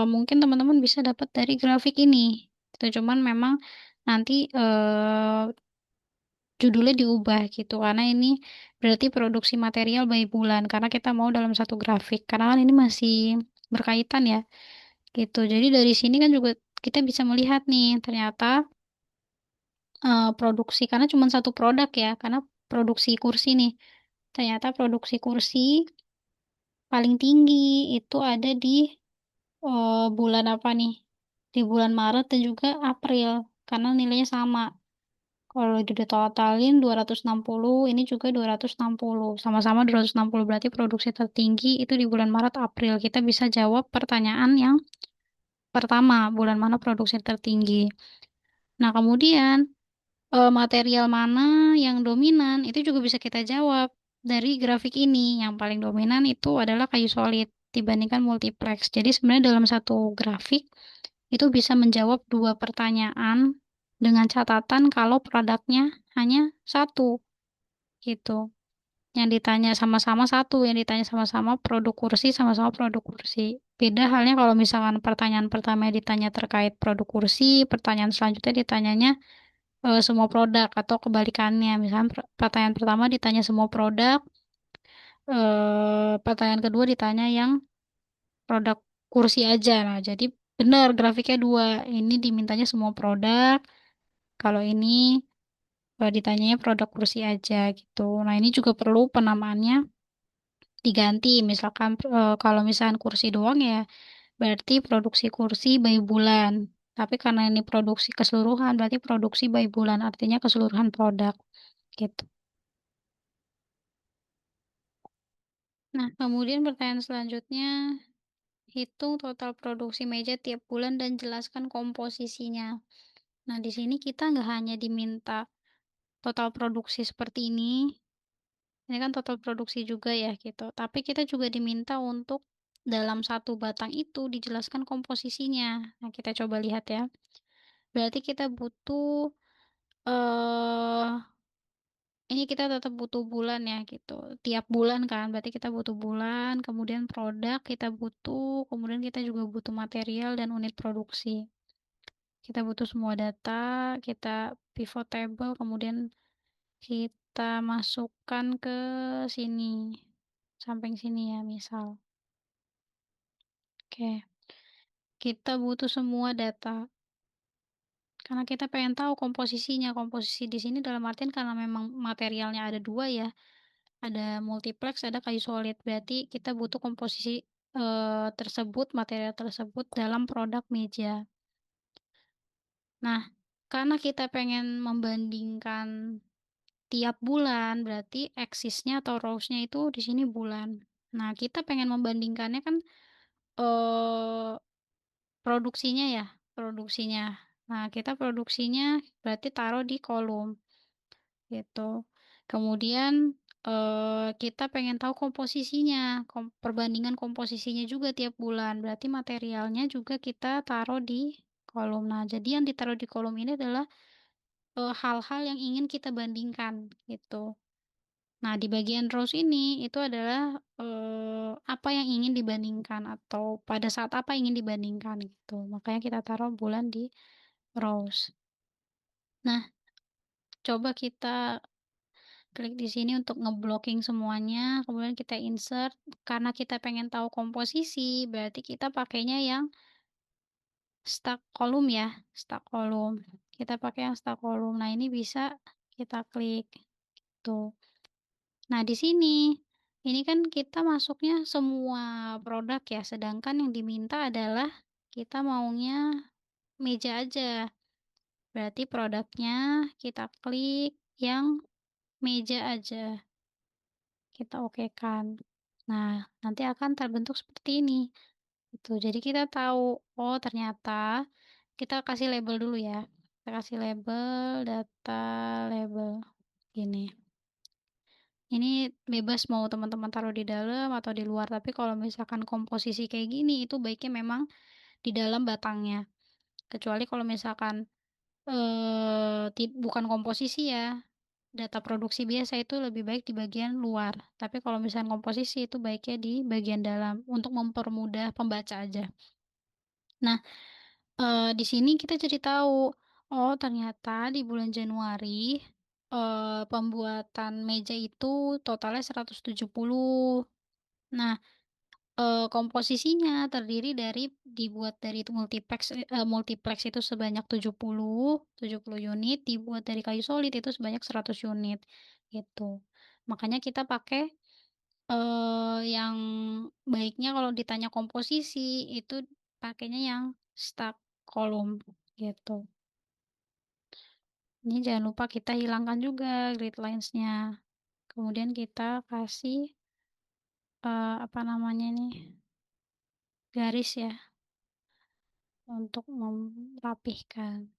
[SPEAKER 1] mungkin teman-teman bisa dapat dari grafik ini, gitu. Cuman memang nanti, judulnya diubah gitu, karena ini berarti produksi material by bulan, karena kita mau dalam satu grafik, karena kan ini masih berkaitan ya, gitu. Jadi dari sini kan juga kita bisa melihat nih, ternyata, produksi karena cuma satu produk ya, karena produksi kursi nih, ternyata produksi kursi paling tinggi itu ada di, bulan apa nih, di bulan Maret dan juga April, karena nilainya sama. Kalau ditotalin 260, ini juga 260, sama-sama 260, berarti produksi tertinggi itu di bulan Maret, April. Kita bisa jawab pertanyaan yang pertama, bulan mana produksi tertinggi. Nah, kemudian, material mana yang dominan, itu juga bisa kita jawab dari grafik ini. Yang paling dominan itu adalah kayu solid dibandingkan multiplex. Jadi sebenarnya dalam satu grafik, itu bisa menjawab 2 pertanyaan dengan catatan kalau produknya hanya satu, gitu. Yang ditanya sama-sama satu, yang ditanya sama-sama produk kursi, sama-sama produk kursi. Beda halnya kalau misalkan pertanyaan pertama ditanya terkait produk kursi, pertanyaan selanjutnya ditanyanya, semua produk atau kebalikannya. Misalnya pertanyaan pertama ditanya semua produk, pertanyaan kedua ditanya yang produk kursi aja. Nah, jadi benar grafiknya 2, ini dimintanya semua produk, kalau ini, ditanyanya produk kursi aja gitu. Nah, ini juga perlu penamaannya diganti, misalkan, kalau misalkan kursi doang ya berarti produksi kursi by bulan, tapi karena ini produksi keseluruhan berarti produksi by bulan, artinya keseluruhan produk, gitu. Nah, kemudian pertanyaan selanjutnya, hitung total produksi meja tiap bulan dan jelaskan komposisinya. Nah, di sini kita nggak hanya diminta total produksi seperti ini kan total produksi juga ya gitu, tapi kita juga diminta untuk dalam satu batang itu dijelaskan komposisinya. Nah, kita coba lihat ya. Berarti kita butuh, eee, ini kita tetap butuh bulan ya gitu, tiap bulan kan, berarti kita butuh bulan, kemudian produk kita butuh, kemudian kita juga butuh material dan unit produksi. Kita butuh semua data, kita pivot table, kemudian kita masukkan ke sini, samping sini ya misal. Oke, kita butuh semua data, karena kita pengen tahu komposisinya. Komposisi di sini dalam artian karena memang materialnya ada 2 ya, ada multiplex, ada kayu solid. Berarti kita butuh komposisi, tersebut, material tersebut dalam produk meja. Nah, karena kita pengen membandingkan tiap bulan, berarti axis-nya atau rows-nya itu di sini bulan. Nah, kita pengen membandingkannya kan, eee, produksinya ya, produksinya. Nah, kita produksinya berarti taruh di kolom, gitu. Kemudian, kita pengen tahu komposisinya, perbandingan komposisinya juga tiap bulan, berarti materialnya juga kita taruh di kolom. Nah, jadi yang ditaruh di kolom ini adalah, hal-hal yang ingin kita bandingkan, gitu. Nah, di bagian rows ini, itu adalah, apa yang ingin dibandingkan atau pada saat apa ingin dibandingkan, gitu. Makanya kita taruh bulan di rows. Nah, coba kita klik di sini untuk ngeblocking semuanya, kemudian kita insert. Karena kita pengen tahu komposisi, berarti kita pakainya yang stack kolom ya, stack kolom. Kita pakai yang stack kolom. Nah, ini bisa kita klik, tuh. Nah, di sini, ini kan kita masuknya semua produk ya, sedangkan yang diminta adalah kita maunya meja aja. Berarti produknya kita klik yang meja aja, kita okekan. Nah, nanti akan terbentuk seperti ini. Itu. Jadi kita tahu, oh ternyata kita kasih label dulu ya. Kita kasih label, data label. Gini. Ini bebas mau teman-teman taruh di dalam atau di luar, tapi kalau misalkan komposisi kayak gini, itu baiknya memang di dalam batangnya. Kecuali kalau misalkan, bukan komposisi ya, data produksi biasa itu lebih baik di bagian luar. Tapi kalau misalkan komposisi itu baiknya di bagian dalam untuk mempermudah pembaca aja. Nah, di sini kita jadi tahu, oh ternyata di bulan Januari, pembuatan meja itu totalnya 170. Nah, komposisinya terdiri dari dibuat dari itu multiplex itu sebanyak 70 unit, dibuat dari kayu solid itu sebanyak 100 unit, gitu. Makanya kita pakai, yang baiknya kalau ditanya komposisi, itu pakainya yang stuck kolom, gitu. Ini jangan lupa kita hilangkan juga grid lines-nya. Kemudian kita kasih, apa namanya nih, garis ya. Untuk merapihkan,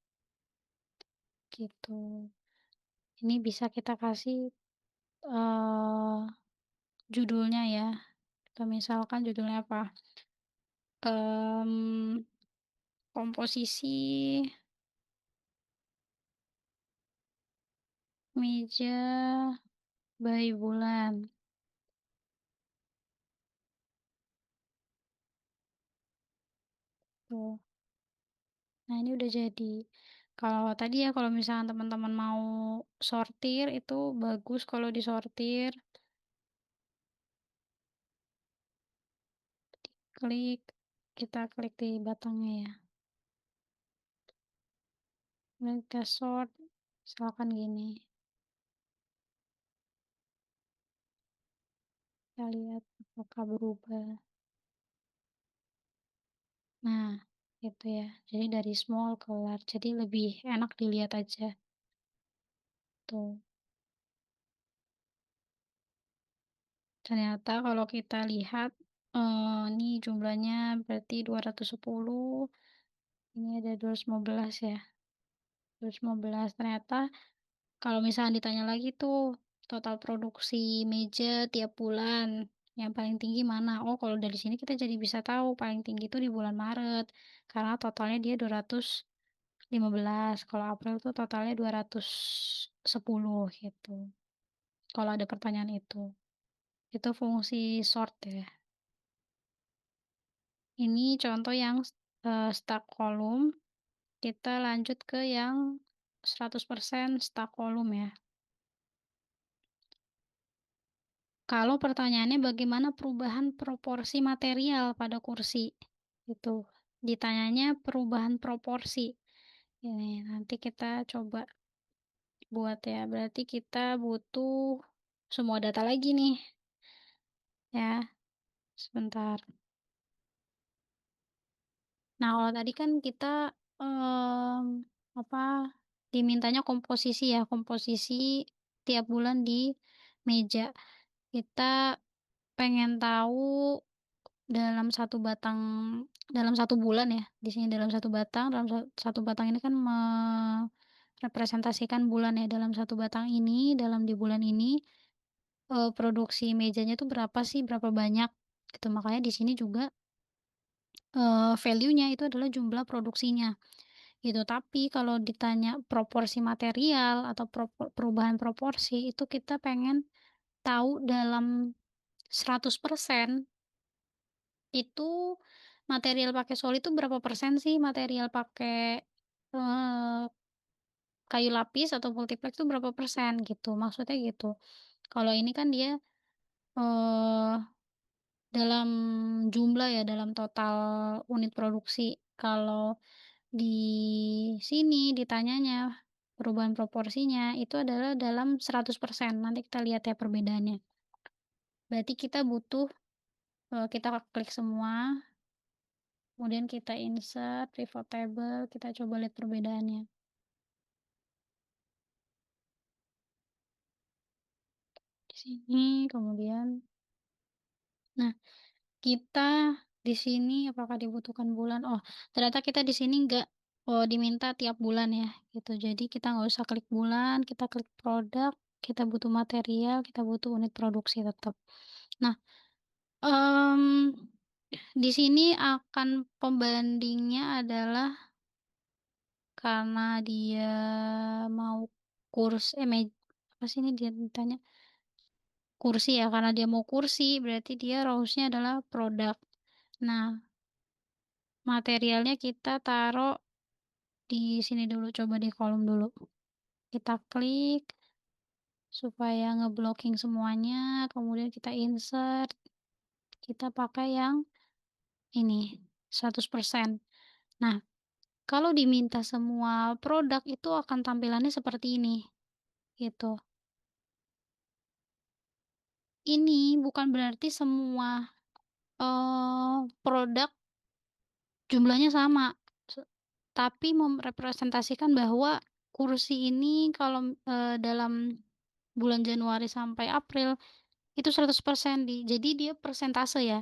[SPEAKER 1] gitu. Ini bisa kita kasih, eee, judulnya ya. Kita misalkan judulnya apa, mmm, komposisi meja bayi bulan, tuh. Nah, ini udah jadi. Kalau tadi ya, kalau misalkan teman-teman mau sortir, itu bagus kalau disortir. Klik, kita klik di batangnya ya. Kemudian kita sort, misalkan gini. Kita lihat apakah berubah. Nah, gitu ya. Jadi dari small ke large, jadi lebih enak dilihat aja, tuh. Ternyata kalau kita lihat, ini jumlahnya berarti 210, ini ada 215 ya, 215. Ternyata kalau misalnya ditanya lagi tuh, total produksi meja tiap bulan, yang paling tinggi mana? Oh, kalau dari sini kita jadi bisa tahu paling tinggi itu di bulan Maret, karena totalnya dia 215, kalau April tuh totalnya 210 gitu, kalau ada pertanyaan itu. Itu fungsi sort ya. Ini contoh yang, stack column, kita lanjut ke yang 100% stack column ya. Kalau pertanyaannya bagaimana perubahan proporsi material pada kursi, itu. Ditanyanya perubahan proporsi. Ini nanti kita coba buat ya, berarti kita butuh semua data lagi nih, ya. Sebentar. Nah, kalau tadi kan kita, apa, dimintanya komposisi ya, komposisi tiap bulan di meja. Kita pengen tahu dalam satu batang dalam satu bulan ya, di sini dalam satu batang, dalam satu batang ini kan merepresentasikan bulan ya, dalam satu batang ini, dalam di bulan ini, produksi mejanya tuh berapa sih, berapa banyak, gitu. Makanya di sini juga, value-nya itu adalah jumlah produksinya, gitu. Tapi kalau ditanya proporsi material atau perubahan proporsi, itu kita pengen tahu dalam 100% itu material pakai sol itu berapa persen sih material pakai, eee, kayu lapis atau multiplex itu berapa persen gitu, maksudnya gitu. Kalau ini kan dia, eee, dalam jumlah ya, dalam total unit produksi. Kalau di sini ditanyanya perubahan proporsinya itu adalah dalam 100%. Nanti kita lihat ya perbedaannya. Berarti kita butuh, kita klik semua, kemudian kita insert pivot table, kita coba lihat perbedaannya. Di sini kemudian nah, kita di sini apakah dibutuhkan bulan? Oh, ternyata kita di sini nggak, diminta tiap bulan ya, gitu. Jadi kita nggak usah klik bulan, kita klik produk, kita butuh material, kita butuh unit produksi tetap. Nah, mmm, di sini akan pembandingnya adalah karena dia mau apa sih ini dia ditanya? Kursi ya, karena dia mau kursi, berarti dia ROWS-nya adalah produk. Nah, materialnya kita taruh di sini dulu, coba di kolom dulu. Kita klik supaya ngeblocking semuanya, kemudian kita insert, kita pakai yang ini, 100%. Nah, kalau diminta semua produk itu akan tampilannya seperti ini, gitu. Ini bukan berarti semua, produk jumlahnya sama, tapi merepresentasikan bahwa kursi ini kalau, dalam bulan Januari sampai April itu 100% jadi dia persentase ya,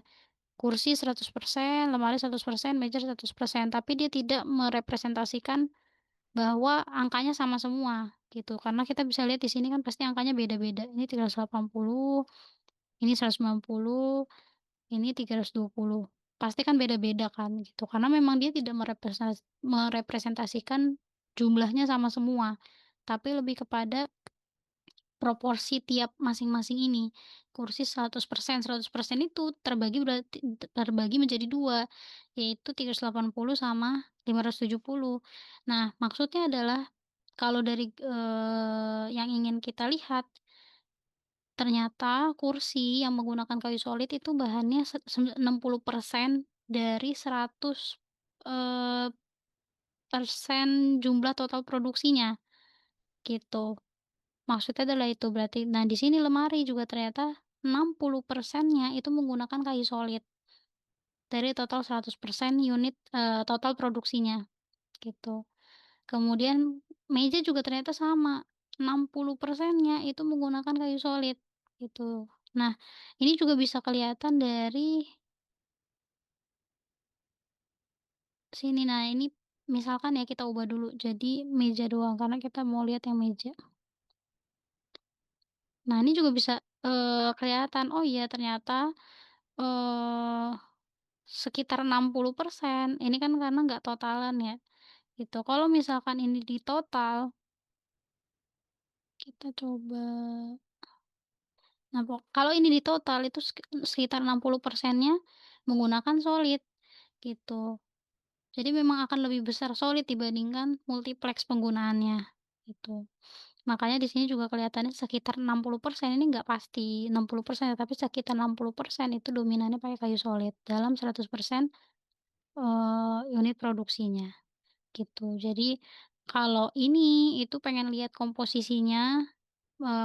[SPEAKER 1] kursi 100%, lemari 100%, meja 100%, tapi dia tidak merepresentasikan bahwa angkanya sama semua, gitu. Karena kita bisa lihat di sini kan pasti angkanya beda-beda, ini 380, ini 190, ini 320. Pasti kan beda-beda kan gitu, karena memang dia tidak merepresentasikan jumlahnya sama semua, tapi lebih kepada proporsi tiap masing-masing ini. Kursi 100% itu terbagi menjadi 2 yaitu 380 sama 570. Nah, maksudnya adalah kalau dari, yang ingin kita lihat, ternyata kursi yang menggunakan kayu solid itu bahannya 60% dari 100, eee, persen jumlah total produksinya, gitu. Maksudnya adalah itu berarti nah di sini lemari juga ternyata 60%-nya itu menggunakan kayu solid dari total 100% unit, total produksinya, gitu. Kemudian meja juga ternyata sama, 60%-nya itu menggunakan kayu solid, gitu. Nah, ini juga bisa kelihatan dari sini. Nah, ini misalkan ya kita ubah dulu jadi meja doang, karena kita mau lihat yang meja. Nah, ini juga bisa, kelihatan, oh iya ternyata, eee, sekitar 60%, ini kan karena nggak totalan ya, gitu. Kalau misalkan ini di total, kita coba nah kalau ini di total itu sekitar 60%-nya menggunakan solid, gitu. Jadi memang akan lebih besar solid dibandingkan multiplex penggunaannya, gitu. Makanya di sini juga kelihatannya sekitar 60%, ini nggak pasti 60% ya, tapi sekitar 60% itu dominannya pakai kayu solid dalam 100%, unit produksinya, gitu. Jadi kalau ini itu pengen lihat komposisinya,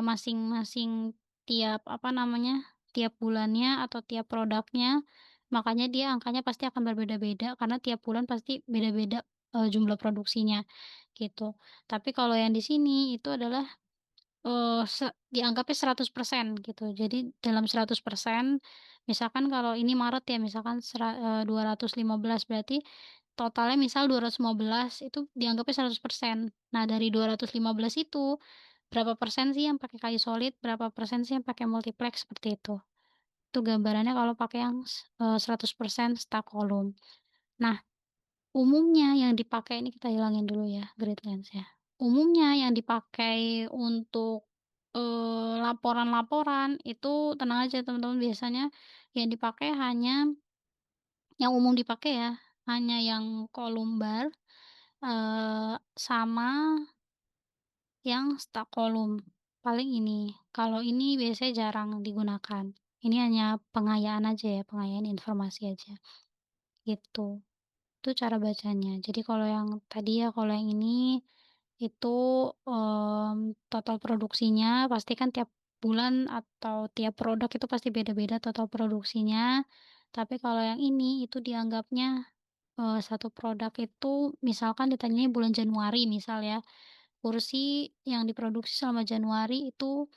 [SPEAKER 1] masing-masing tiap apa namanya, tiap bulannya atau tiap produknya, makanya dia angkanya pasti akan berbeda-beda karena tiap bulan pasti beda-beda, jumlah produksinya, gitu. Tapi kalau yang di sini itu adalah dianggapnya 100% gitu. Jadi dalam 100% misalkan kalau ini Maret ya, misalkan 215 berarti totalnya misal 215 itu dianggapnya 100%. Nah, dari 215 itu, berapa persen sih yang pakai kayu solid, berapa persen sih yang pakai multiplex, seperti itu. Itu gambarannya kalau pakai yang 100% stuck column. Nah, umumnya yang dipakai ini kita hilangin dulu ya grid lens-nya. Umumnya yang dipakai untuk, laporan-laporan itu tenang aja teman-teman, biasanya yang dipakai hanya yang umum dipakai ya, hanya yang kolom bar, sama yang stuck column, paling ini. Kalau ini biasanya jarang digunakan. Ini hanya pengayaan aja ya, pengayaan informasi aja, gitu. Itu cara bacanya. Jadi kalau yang tadi ya, kalau yang ini, itu, total produksinya pasti kan tiap bulan atau tiap produk itu pasti beda-beda total produksinya. Tapi kalau yang ini, itu dianggapnya, satu produk itu misalkan ditanyanya bulan Januari misal ya, kursi yang diproduksi selama Januari itu,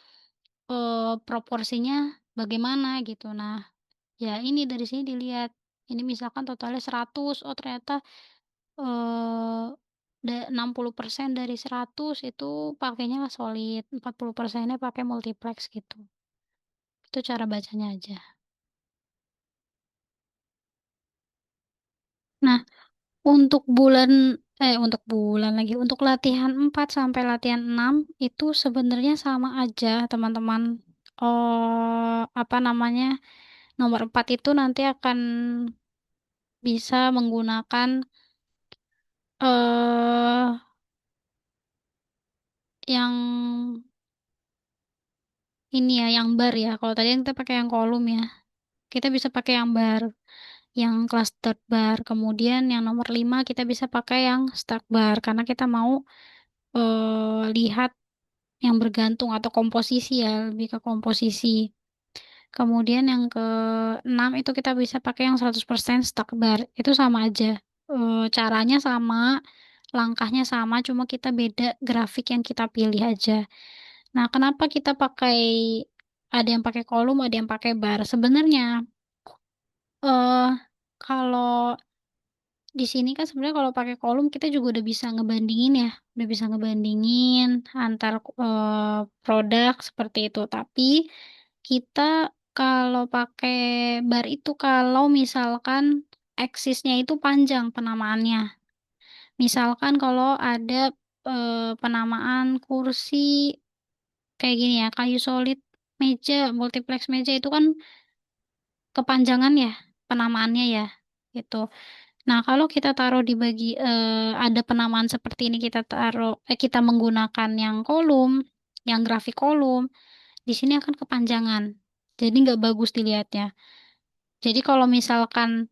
[SPEAKER 1] proporsinya bagaimana gitu. Nah, ya ini dari sini dilihat, ini misalkan totalnya 100, oh ternyata, Eee, 60% dari 100 itu pakainya solid, 40%-nya pakai multiplex gitu. Itu cara bacanya aja. Nah, untuk bulan lagi, untuk latihan 4 sampai latihan 6 itu sebenarnya sama aja teman-teman. Apa namanya, nomor 4 itu nanti akan bisa menggunakan, eee, yang ini ya, yang bar ya, kalau tadi kan kita pakai yang kolom ya. Kita bisa pakai yang bar, yang cluster bar, kemudian yang nomor 5 kita bisa pakai yang stack bar, karena kita mau, lihat yang bergantung atau komposisi ya, lebih ke komposisi. Kemudian yang ke-6 itu kita bisa pakai yang 100% stack bar, itu sama aja, caranya sama, langkahnya sama, cuma kita beda grafik yang kita pilih aja. Nah, kenapa kita ada yang pakai kolom, ada yang pakai bar, sebenarnya, eee, kalau di sini kan sebenarnya kalau pakai kolom kita juga udah bisa ngebandingin ya, udah bisa ngebandingin antar, produk seperti itu. Tapi kita kalau pakai bar itu kalau misalkan aksisnya itu panjang penamaannya. Misalkan kalau ada, penamaan kursi kayak gini ya, kayu solid, meja, multiplex meja itu kan kepanjangan ya penamaannya ya, gitu. Nah, kalau kita taruh ada penamaan seperti ini kita menggunakan yang kolom, yang grafik kolom, di sini akan kepanjangan. Jadi nggak bagus dilihatnya. Jadi kalau misalkan,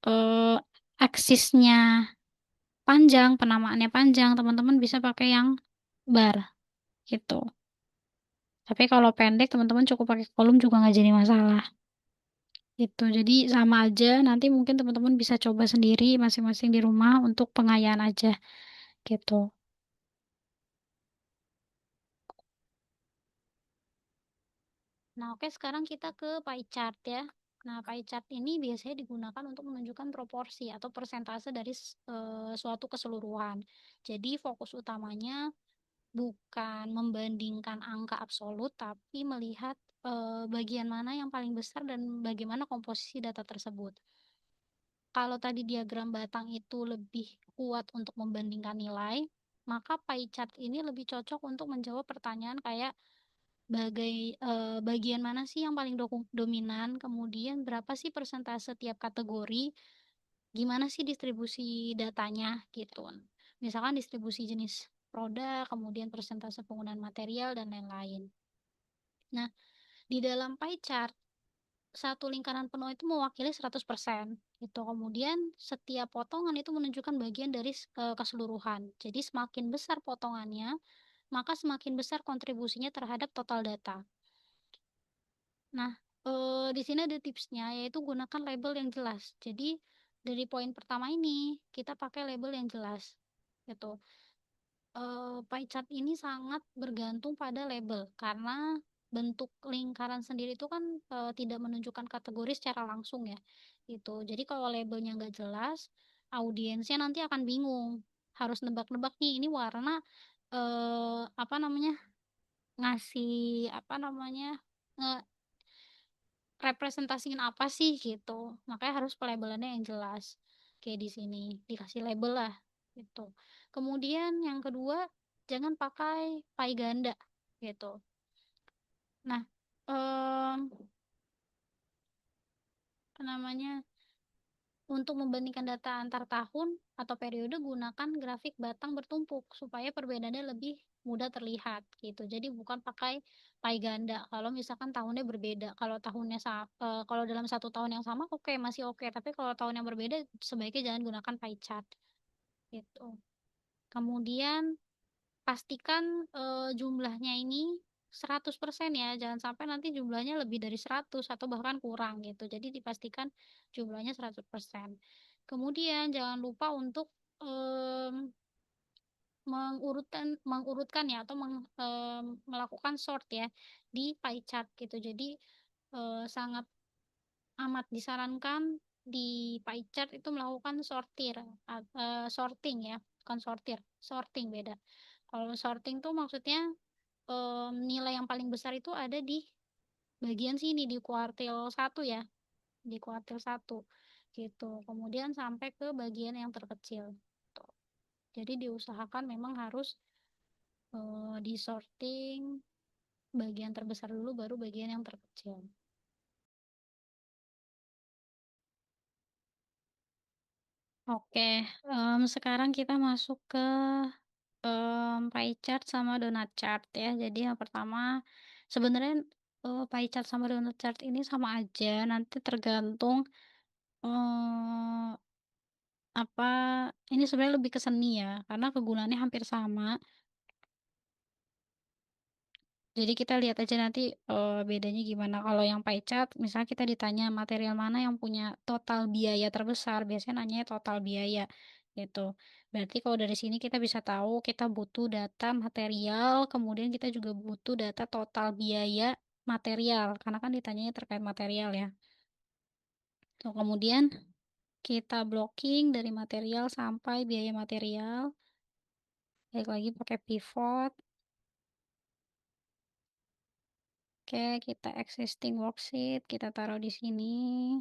[SPEAKER 1] eee, aksisnya panjang, penamaannya panjang, teman-teman bisa pakai yang bar, gitu. Tapi kalau pendek teman-teman cukup pakai kolom juga nggak jadi masalah, gitu. Jadi sama aja, nanti mungkin teman-teman bisa coba sendiri masing-masing di rumah untuk pengayaan aja, gitu. Nah, oke, sekarang kita ke pie chart ya. Nah, pie chart ini biasanya digunakan untuk menunjukkan proporsi atau persentase dari suatu keseluruhan. Jadi fokus utamanya bukan membandingkan angka absolut, tapi melihat bagian mana yang paling besar dan bagaimana komposisi data tersebut. Kalau tadi diagram batang itu lebih kuat untuk membandingkan nilai, maka pie chart ini lebih cocok untuk menjawab pertanyaan kayak bagian mana sih yang paling dominan, kemudian berapa sih persentase tiap kategori, gimana sih distribusi datanya, gitu. Misalkan distribusi jenis produk, kemudian persentase penggunaan material, dan lain-lain. Nah, di dalam pie chart, satu lingkaran penuh itu mewakili 100%, gitu. Kemudian setiap potongan itu menunjukkan bagian dari keseluruhan. Jadi semakin besar potongannya, maka semakin besar kontribusinya terhadap total data. Nah, di sini ada tipsnya, yaitu gunakan label yang jelas. Jadi, dari poin pertama ini, kita pakai label yang jelas, gitu. pie chart ini sangat bergantung pada label, karena bentuk lingkaran sendiri itu kan, tidak menunjukkan kategori secara langsung ya, gitu. Jadi kalau labelnya nggak jelas, audiensnya nanti akan bingung, harus nebak-nebak nih ini warna, apa namanya, ngasih apa namanya, representasiin apa sih gitu, makanya harus pelabelannya yang jelas, kayak di sini, dikasih label lah, gitu. Kemudian yang kedua, jangan pakai pie ganda, gitu. Nah, apa namanya, untuk membandingkan data antar tahun atau periode gunakan grafik batang bertumpuk supaya perbedaannya lebih mudah terlihat gitu. Jadi bukan pakai pie ganda kalau misalkan tahunnya berbeda. Kalau dalam satu tahun yang sama oke, masih oke, tapi kalau tahun yang berbeda sebaiknya jangan gunakan pie chart gitu. Kemudian pastikan, jumlahnya ini 100% ya, jangan sampai nanti jumlahnya lebih dari 100 atau bahkan kurang gitu. Jadi dipastikan jumlahnya 100%. Kemudian jangan lupa untuk, mengurutkan ya atau melakukan sort ya di pie chart gitu. Jadi, sangat amat disarankan di pie chart itu melakukan sorting ya, bukan sortir, sorting beda. Kalau sorting tuh maksudnya, nilai yang paling besar itu ada di bagian sini, di kuartil satu ya, di kuartil satu gitu. Kemudian sampai ke bagian yang terkecil, tuh. Jadi diusahakan memang harus, di-sorting bagian terbesar dulu baru bagian yang terkecil. Oke, sekarang kita masuk ke, pie chart sama donut chart ya. Jadi yang pertama sebenarnya, pie chart sama donut chart ini sama aja, nanti tergantung, eee, apa, ini sebenarnya lebih ke seni ya, karena kegunaannya hampir sama. Jadi kita lihat aja nanti, bedanya gimana. Kalau yang pie chart misalnya kita ditanya material mana yang punya total biaya terbesar, biasanya nanyanya total biaya, gitu. Berarti kalau dari sini kita bisa tahu kita butuh data material, kemudian kita juga butuh data total biaya material, karena kan ditanyanya terkait material ya. Tuh, kemudian kita blocking dari material sampai biaya material, balik lagi pakai pivot. Oke, kita existing worksheet, kita taruh di sini.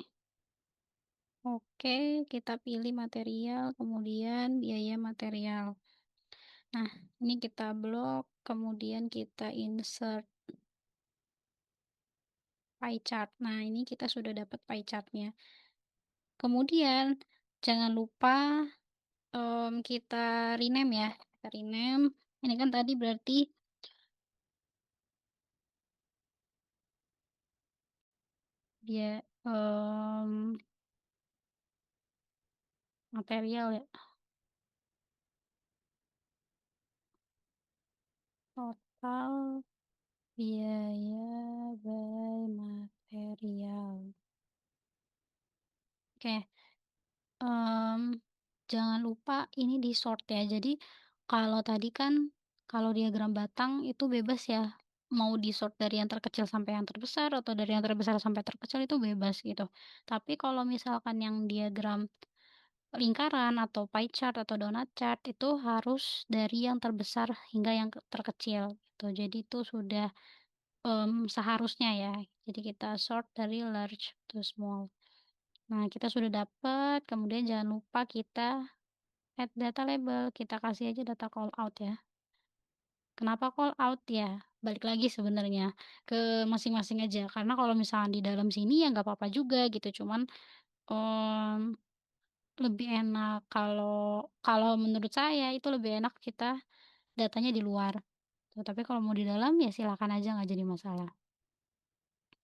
[SPEAKER 1] Oke, kita pilih material, kemudian biaya material. Nah, ini kita blok, kemudian kita insert pie chart. Nah, ini kita sudah dapat pie chartnya. Kemudian, jangan lupa kita rename ya. Kita rename. Ini kan tadi berarti dia material ya. Total biaya by material. Oke. Jangan lupa ini di-sort ya. Jadi, kalau tadi kan, kalau diagram batang itu bebas ya, mau di-sort dari yang terkecil sampai yang terbesar atau dari yang terbesar sampai terkecil itu bebas gitu. Tapi kalau misalkan yang diagram lingkaran atau pie chart atau donut chart itu harus dari yang terbesar hingga yang terkecil gitu. Jadi itu sudah, seharusnya ya. Jadi kita sort dari large to small. Nah, kita sudah dapat, kemudian jangan lupa kita add data label, kita kasih aja data call out ya. Kenapa call out ya? Balik lagi sebenarnya ke masing-masing aja, karena kalau misalnya di dalam sini ya nggak apa-apa juga gitu, cuman, mmm, lebih enak kalau kalau menurut saya itu lebih enak kita datanya di luar, tuh, tapi kalau mau di dalam ya silakan aja nggak jadi masalah.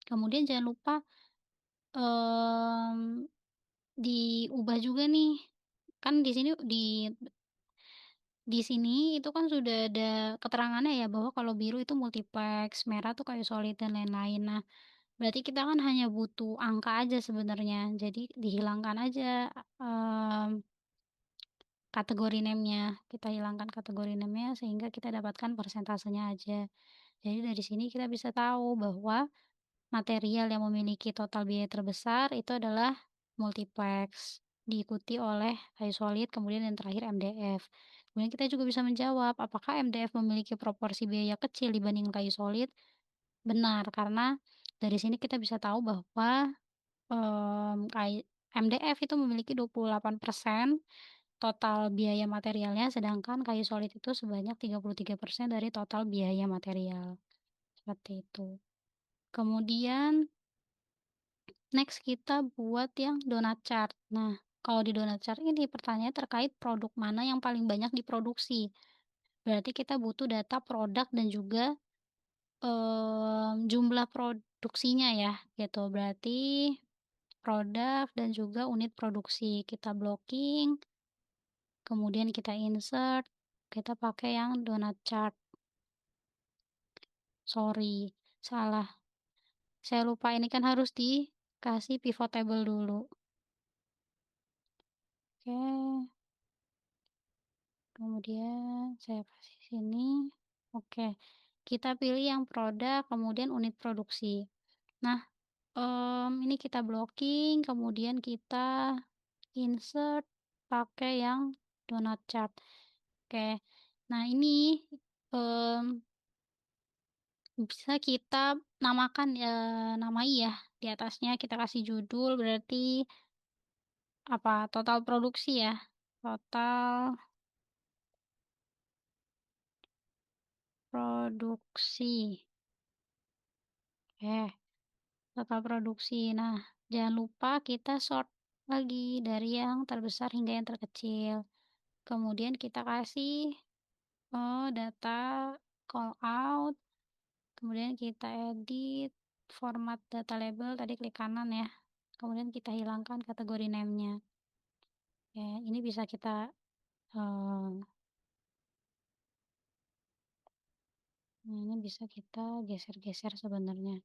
[SPEAKER 1] Kemudian jangan lupa, mmm, diubah juga nih, kan di sini itu kan sudah ada keterangannya ya bahwa kalau biru itu multiplex, merah tuh kayak solid dan lain-lain. Nah, berarti kita kan hanya butuh angka aja sebenarnya. Jadi dihilangkan aja, mmm, kategori name-nya, kita hilangkan kategori name-nya sehingga kita dapatkan persentasenya aja. Jadi dari sini kita bisa tahu bahwa material yang memiliki total biaya terbesar itu adalah multiplex, diikuti oleh kayu solid, kemudian yang terakhir MDF. Kemudian kita juga bisa menjawab, apakah MDF memiliki proporsi biaya kecil dibanding kayu solid? Benar, karena dari sini kita bisa tahu bahwa, MDF itu memiliki 28% total biaya materialnya, sedangkan kayu solid itu sebanyak 33% dari total biaya material, seperti itu. Kemudian next kita buat yang donut chart. Nah, kalau di donut chart ini pertanyaannya terkait produk mana yang paling banyak diproduksi. Berarti kita butuh data produk dan juga, jumlah produksinya ya, gitu. Berarti produk dan juga unit produksi. Kita blocking, kemudian kita insert, kita pakai yang donut chart. Sorry, salah. Saya lupa ini kan harus dikasih pivot table dulu. Oke. Kemudian saya kasih sini. Oke, kita pilih yang produk, kemudian unit produksi. Nah, ini kita blocking, kemudian kita insert pakai yang donut chart. Oke, nah ini mmm, bisa kita namakan, namai ya, di atasnya kita kasih judul berarti apa, total produksi ya, total produksi. Oke. Total produksi. Nah, jangan lupa kita sort lagi dari yang terbesar hingga yang terkecil. Kemudian kita kasih data call out, kemudian kita edit format data label, tadi klik kanan ya. Kemudian kita hilangkan kategori name-nya. Ya, ini bisa kita ini bisa kita geser-geser sebenarnya,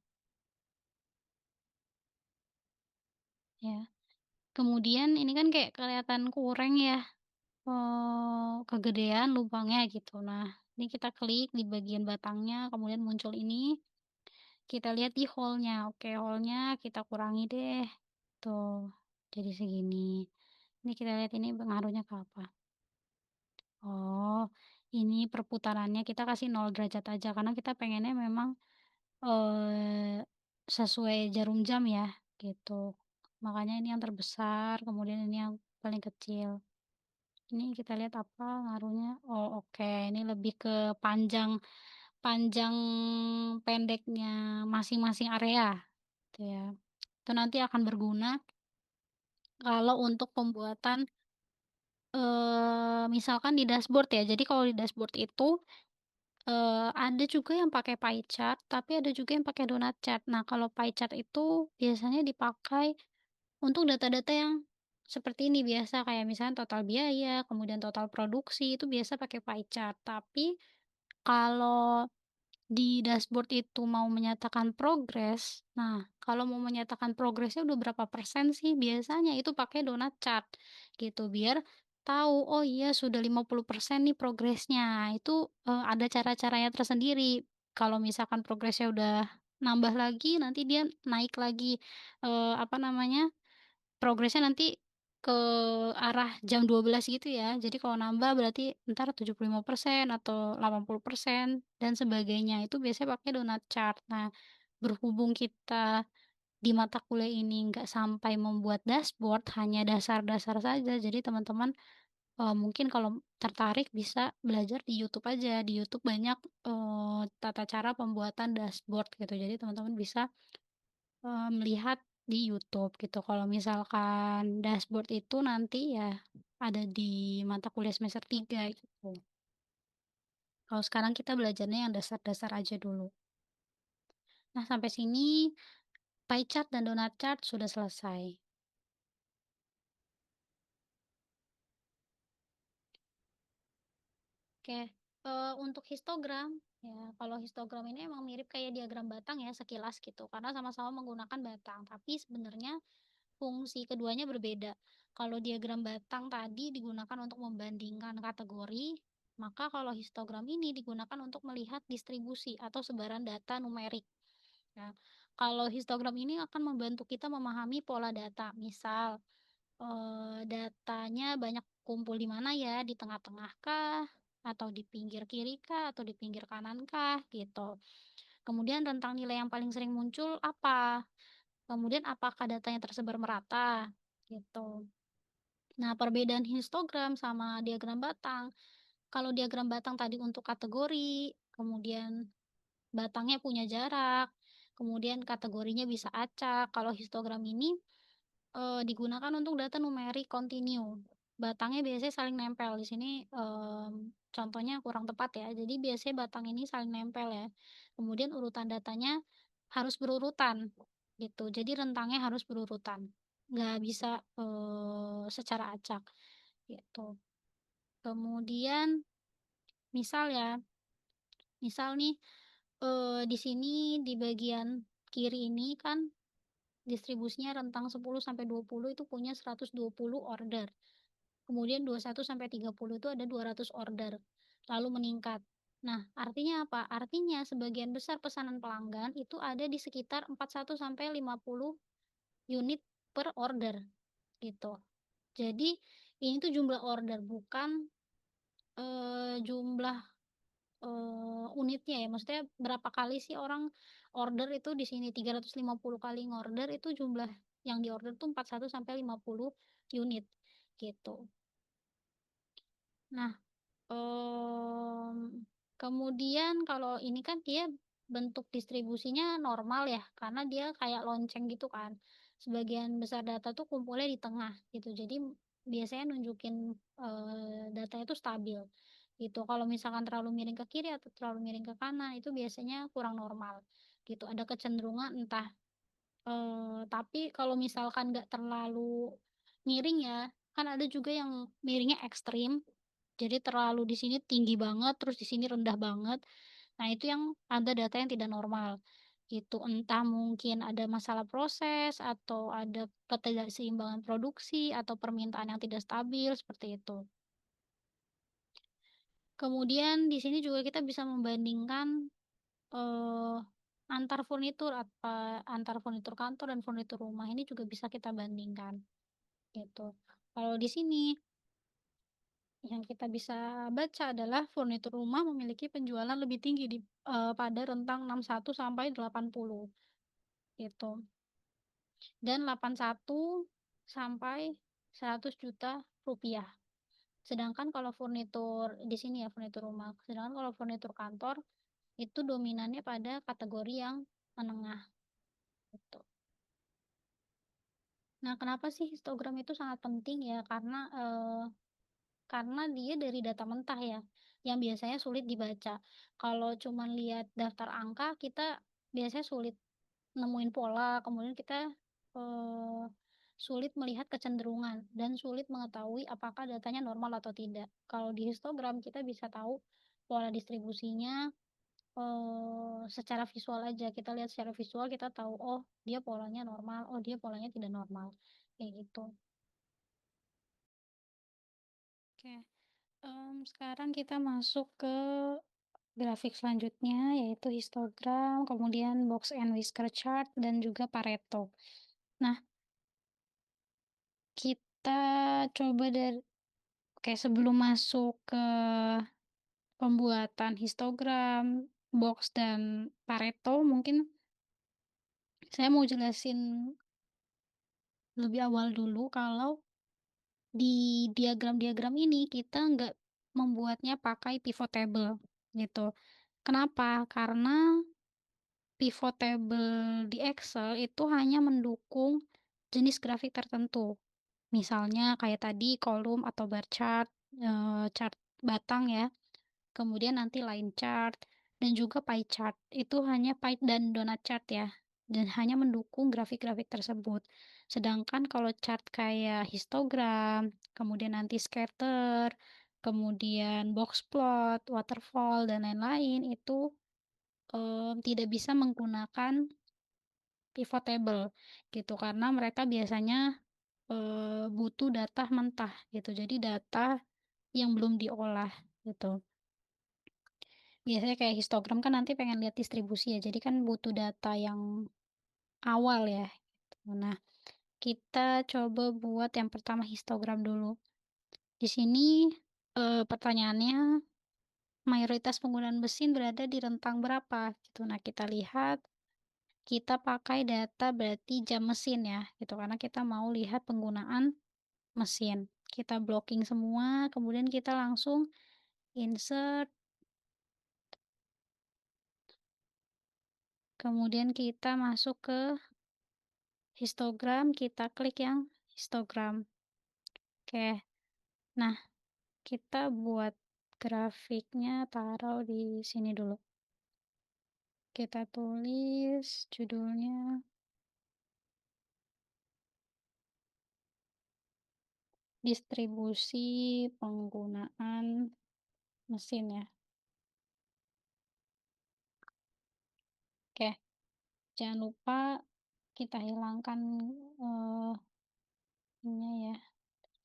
[SPEAKER 1] ya. Kemudian ini kan kayak kelihatan kurang ya. Kegedean lubangnya gitu. Nah, ini kita klik di bagian batangnya, kemudian muncul ini, kita lihat di hole-nya. Oke, hole-nya kita kurangi deh. Tuh, jadi segini. Ini kita lihat ini pengaruhnya ke apa. Oh, ini perputarannya kita kasih 0 derajat aja, karena kita pengennya memang, eee, sesuai jarum jam ya, gitu. Makanya ini yang terbesar, kemudian ini yang paling kecil. Ini kita lihat apa ngaruhnya, oh oke, ini lebih ke panjang panjang pendeknya masing-masing area, gitu ya. Itu nanti akan berguna kalau untuk pembuatan, misalkan di dashboard ya. Jadi kalau di dashboard itu, ada juga yang pakai pie chart, tapi ada juga yang pakai donut chart. Nah, kalau pie chart itu biasanya dipakai untuk data-data yang seperti ini biasa, kayak misalnya total biaya, kemudian total produksi, itu biasa pakai pie chart. Tapi kalau di dashboard itu mau menyatakan progres, nah kalau mau menyatakan progresnya udah berapa persen sih, biasanya itu pakai donut chart gitu, biar tahu, oh iya sudah 50% nih progresnya. Itu, ada cara-caranya tersendiri. Kalau misalkan progresnya udah nambah lagi, nanti dia naik lagi, apa namanya, progresnya nanti ke arah jam 12 gitu ya. Jadi kalau nambah berarti entar 75% atau 80% dan sebagainya. Itu biasanya pakai donut chart. Nah, berhubung kita di mata kuliah ini nggak sampai membuat dashboard, hanya dasar-dasar saja. Jadi teman-teman, mungkin kalau tertarik bisa belajar di YouTube aja. Di YouTube banyak, tata cara pembuatan dashboard gitu. Jadi teman-teman bisa melihat di YouTube gitu. Kalau misalkan dashboard itu nanti ya ada di mata kuliah semester 3 gitu. Kalau sekarang kita belajarnya yang dasar-dasar aja dulu. Nah, sampai sini pie chart dan donut chart sudah selesai. Oke, untuk histogram, ya kalau histogram ini emang mirip kayak diagram batang ya sekilas gitu, karena sama-sama menggunakan batang, tapi sebenarnya fungsi keduanya berbeda. Kalau diagram batang tadi digunakan untuk membandingkan kategori, maka kalau histogram ini digunakan untuk melihat distribusi atau sebaran data numerik. Nah, kalau histogram ini akan membantu kita memahami pola data. Misal, datanya banyak kumpul di mana ya, di tengah-tengah kah, atau di pinggir kiri kah, atau di pinggir kanan kah, gitu. Kemudian rentang nilai yang paling sering muncul apa? Kemudian apakah datanya tersebar merata? Gitu. Nah, perbedaan histogram sama diagram batang. Kalau diagram batang tadi untuk kategori, kemudian batangnya punya jarak, kemudian kategorinya bisa acak. Kalau histogram ini digunakan untuk data numerik kontinu. Batangnya biasanya saling nempel. Di sini, contohnya kurang tepat ya. Jadi biasanya batang ini saling nempel ya. Kemudian urutan datanya harus berurutan, gitu. Jadi rentangnya harus berurutan, nggak bisa, secara acak, gitu. Kemudian misal ya, misal nih, di sini di bagian kiri ini kan distribusinya rentang 10 sampai 20 itu punya 120 order. Kemudian 21 sampai 30 itu ada 200 order, lalu meningkat. Nah, artinya apa? Artinya sebagian besar pesanan pelanggan itu ada di sekitar 41 sampai 50 unit per order, gitu. Jadi, ini tuh jumlah order, bukan, jumlah, unitnya ya. Maksudnya berapa kali sih orang order itu di sini, 350 kali ngorder itu jumlah yang diorder tuh 41 sampai 50 unit, gitu. Nah, kemudian kalau ini kan dia bentuk distribusinya normal ya, karena dia kayak lonceng gitu kan. Sebagian besar data tuh kumpulnya di tengah gitu. Jadi biasanya nunjukin, datanya itu stabil gitu. Kalau misalkan terlalu miring ke kiri atau terlalu miring ke kanan itu biasanya kurang normal gitu. Ada kecenderungan entah, tapi kalau misalkan nggak terlalu miring ya, kan ada juga yang miringnya ekstrim. Jadi terlalu di sini tinggi banget, terus di sini rendah banget. Nah, itu yang ada data yang tidak normal, gitu. Entah mungkin ada masalah proses, atau ada ketidakseimbangan produksi, atau permintaan yang tidak stabil, seperti itu. Kemudian di sini juga kita bisa membandingkan, eee, antar furnitur, antar furnitur kantor dan furnitur rumah ini juga bisa kita bandingkan, gitu. Kalau di sini yang kita bisa baca adalah furnitur rumah memiliki penjualan lebih tinggi pada rentang 61 sampai 80 gitu, dan 81 sampai 100 juta rupiah. Sedangkan kalau furnitur di sini ya, furnitur rumah, sedangkan kalau furnitur kantor itu dominannya pada kategori yang menengah, gitu. Nah, kenapa sih histogram itu sangat penting ya? Karena dia dari data mentah ya, yang biasanya sulit dibaca. Kalau cuman lihat daftar angka, kita biasanya sulit nemuin pola, kemudian kita, eee, sulit melihat kecenderungan dan sulit mengetahui apakah datanya normal atau tidak. Kalau di histogram kita bisa tahu pola distribusinya, secara visual aja, kita lihat secara visual kita tahu, oh dia polanya normal, oh dia polanya tidak normal, kayak gitu. Oke. Sekarang kita masuk ke grafik selanjutnya, yaitu histogram, kemudian box and whisker chart, dan juga Pareto. Nah, kita coba oke, sebelum masuk ke pembuatan histogram, box, dan Pareto, mungkin saya mau jelasin lebih awal dulu kalau di diagram-diagram ini kita nggak membuatnya pakai pivot table, gitu. Kenapa? Karena pivot table di Excel itu hanya mendukung jenis grafik tertentu. Misalnya kayak tadi kolom atau bar chart, chart batang ya, kemudian nanti line chart, dan juga pie chart. Itu hanya pie dan donut chart ya, dan hanya mendukung grafik-grafik tersebut. Sedangkan kalau chart kayak histogram, kemudian nanti scatter, kemudian box plot, waterfall, dan lain-lain itu tidak bisa menggunakan pivot table gitu, karena mereka biasanya butuh data mentah gitu. Jadi data yang belum diolah gitu. Biasanya kayak histogram kan nanti pengen lihat distribusi ya, jadi kan butuh data yang awal ya, gitu. Nah, kita coba buat yang pertama histogram dulu. Di sini, pertanyaannya mayoritas penggunaan mesin berada di rentang berapa gitu. Nah, kita lihat, kita pakai data berarti jam mesin ya gitu, karena kita mau lihat penggunaan mesin. Kita blocking semua, kemudian kita langsung insert, kemudian kita masuk ke histogram, kita klik yang histogram. Oke, nah kita buat grafiknya taruh di sini dulu. Kita tulis judulnya distribusi penggunaan mesin ya. Oke, jangan lupa kita hilangkan eh ininya ya,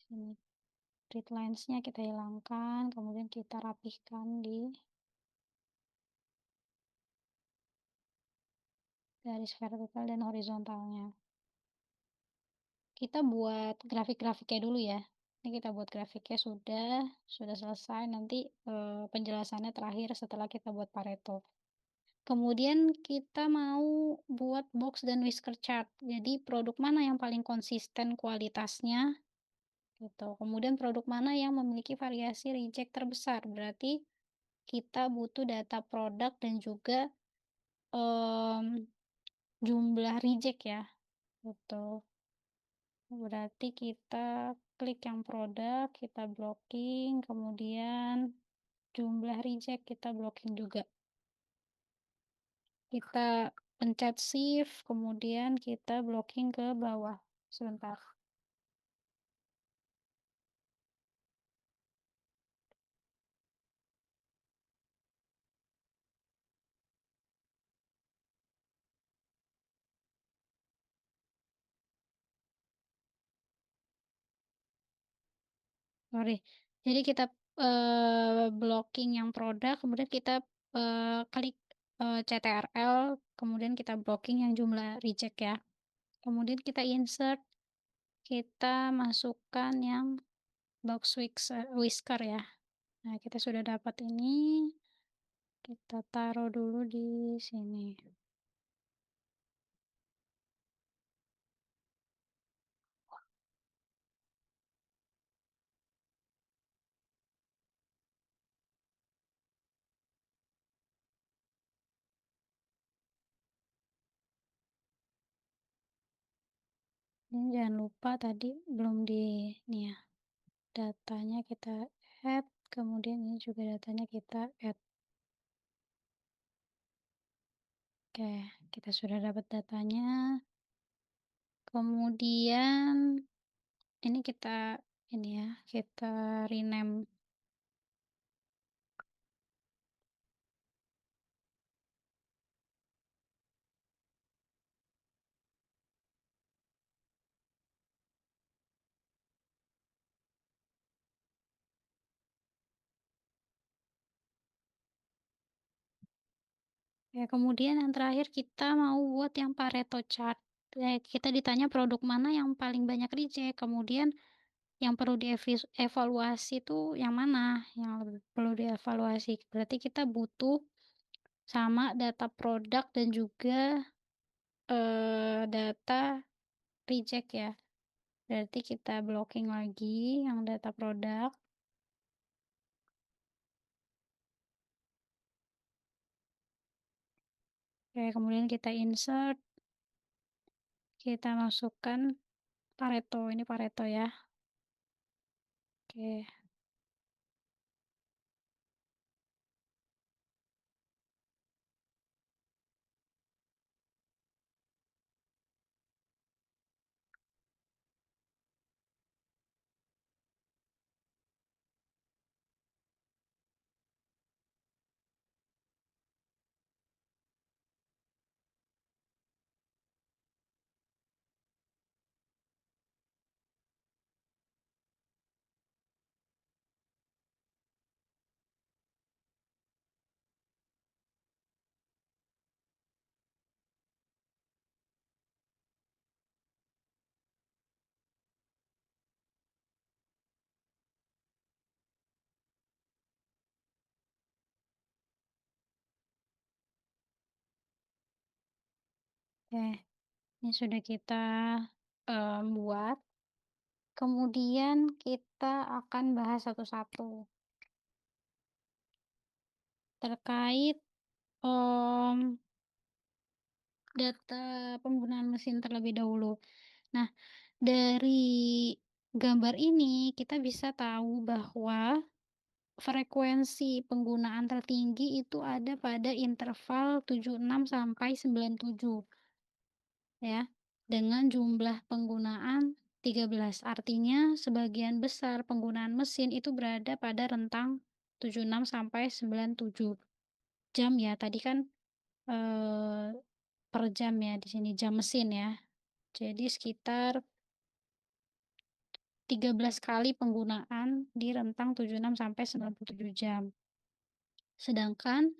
[SPEAKER 1] sini grid lines-nya kita hilangkan, kemudian kita rapihkan di garis vertikal dan horizontalnya. Kita buat grafik-grafiknya dulu ya. Ini kita buat grafiknya sudah selesai. Nanti penjelasannya terakhir setelah kita buat Pareto. Kemudian kita mau buat box dan whisker chart. Jadi produk mana yang paling konsisten kualitasnya gitu. Kemudian produk mana yang memiliki variasi reject terbesar. Berarti kita butuh data produk dan juga em, jumlah reject ya. Gitu. Berarti kita klik yang produk, kita blocking, kemudian jumlah reject kita blocking juga. Kita pencet shift, kemudian kita blocking ke bawah. Sebentar. Sorry. Jadi kita blocking yang produk, kemudian kita klik CTRL, kemudian kita blocking yang jumlah reject ya. Kemudian kita insert, kita masukkan yang box whisker ya. Nah, kita sudah dapat ini, kita taruh dulu di sini. Ini jangan lupa tadi belum di ini ya, datanya kita add, kemudian ini juga datanya kita add. Oke, kita sudah dapat datanya. Kemudian ini kita ini ya, kita rename. Ya, kemudian yang terakhir kita mau buat yang Pareto chart. Kita ditanya produk mana yang paling banyak reject, kemudian yang perlu dievaluasi itu yang mana yang perlu dievaluasi. Berarti kita butuh sama data produk dan juga data reject ya. Berarti kita blocking lagi yang data produk. Oke, kemudian kita insert, kita masukkan Pareto, ini Pareto ya. Oke. Oke, ini sudah kita, buat, kemudian kita akan bahas satu-satu terkait, mmm, data penggunaan mesin terlebih dahulu. Nah, dari gambar ini kita bisa tahu bahwa frekuensi penggunaan tertinggi itu ada pada interval 76 sampai 97 ya, dengan jumlah penggunaan 13. Artinya sebagian besar penggunaan mesin itu berada pada rentang 76 sampai 97 jam ya. Tadi kan, eee, per jam ya di sini, jam mesin ya. Jadi sekitar 13 kali penggunaan di rentang 76 sampai 97 jam. Sedangkan,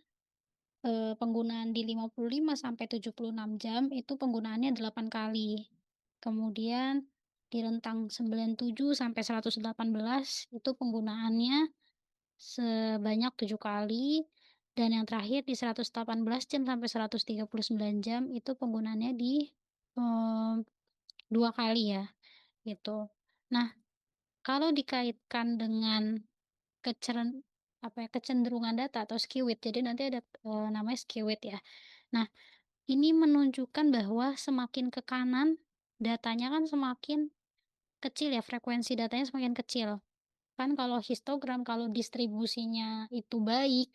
[SPEAKER 1] penggunaan di 55 sampai 76 jam itu penggunaannya 8 kali. Kemudian di rentang 97 sampai 118 itu penggunaannya sebanyak 7 kali, dan yang terakhir di 118 jam sampai 139 jam itu penggunaannya di, eee, 2 kali ya, gitu. Nah, kalau dikaitkan dengan kecenderungan data atau skiwit, jadi nanti ada, namanya skiwit ya. Nah, ini menunjukkan bahwa semakin ke kanan, datanya kan semakin kecil ya, frekuensi datanya semakin kecil. Kan kalau histogram, kalau distribusinya itu baik,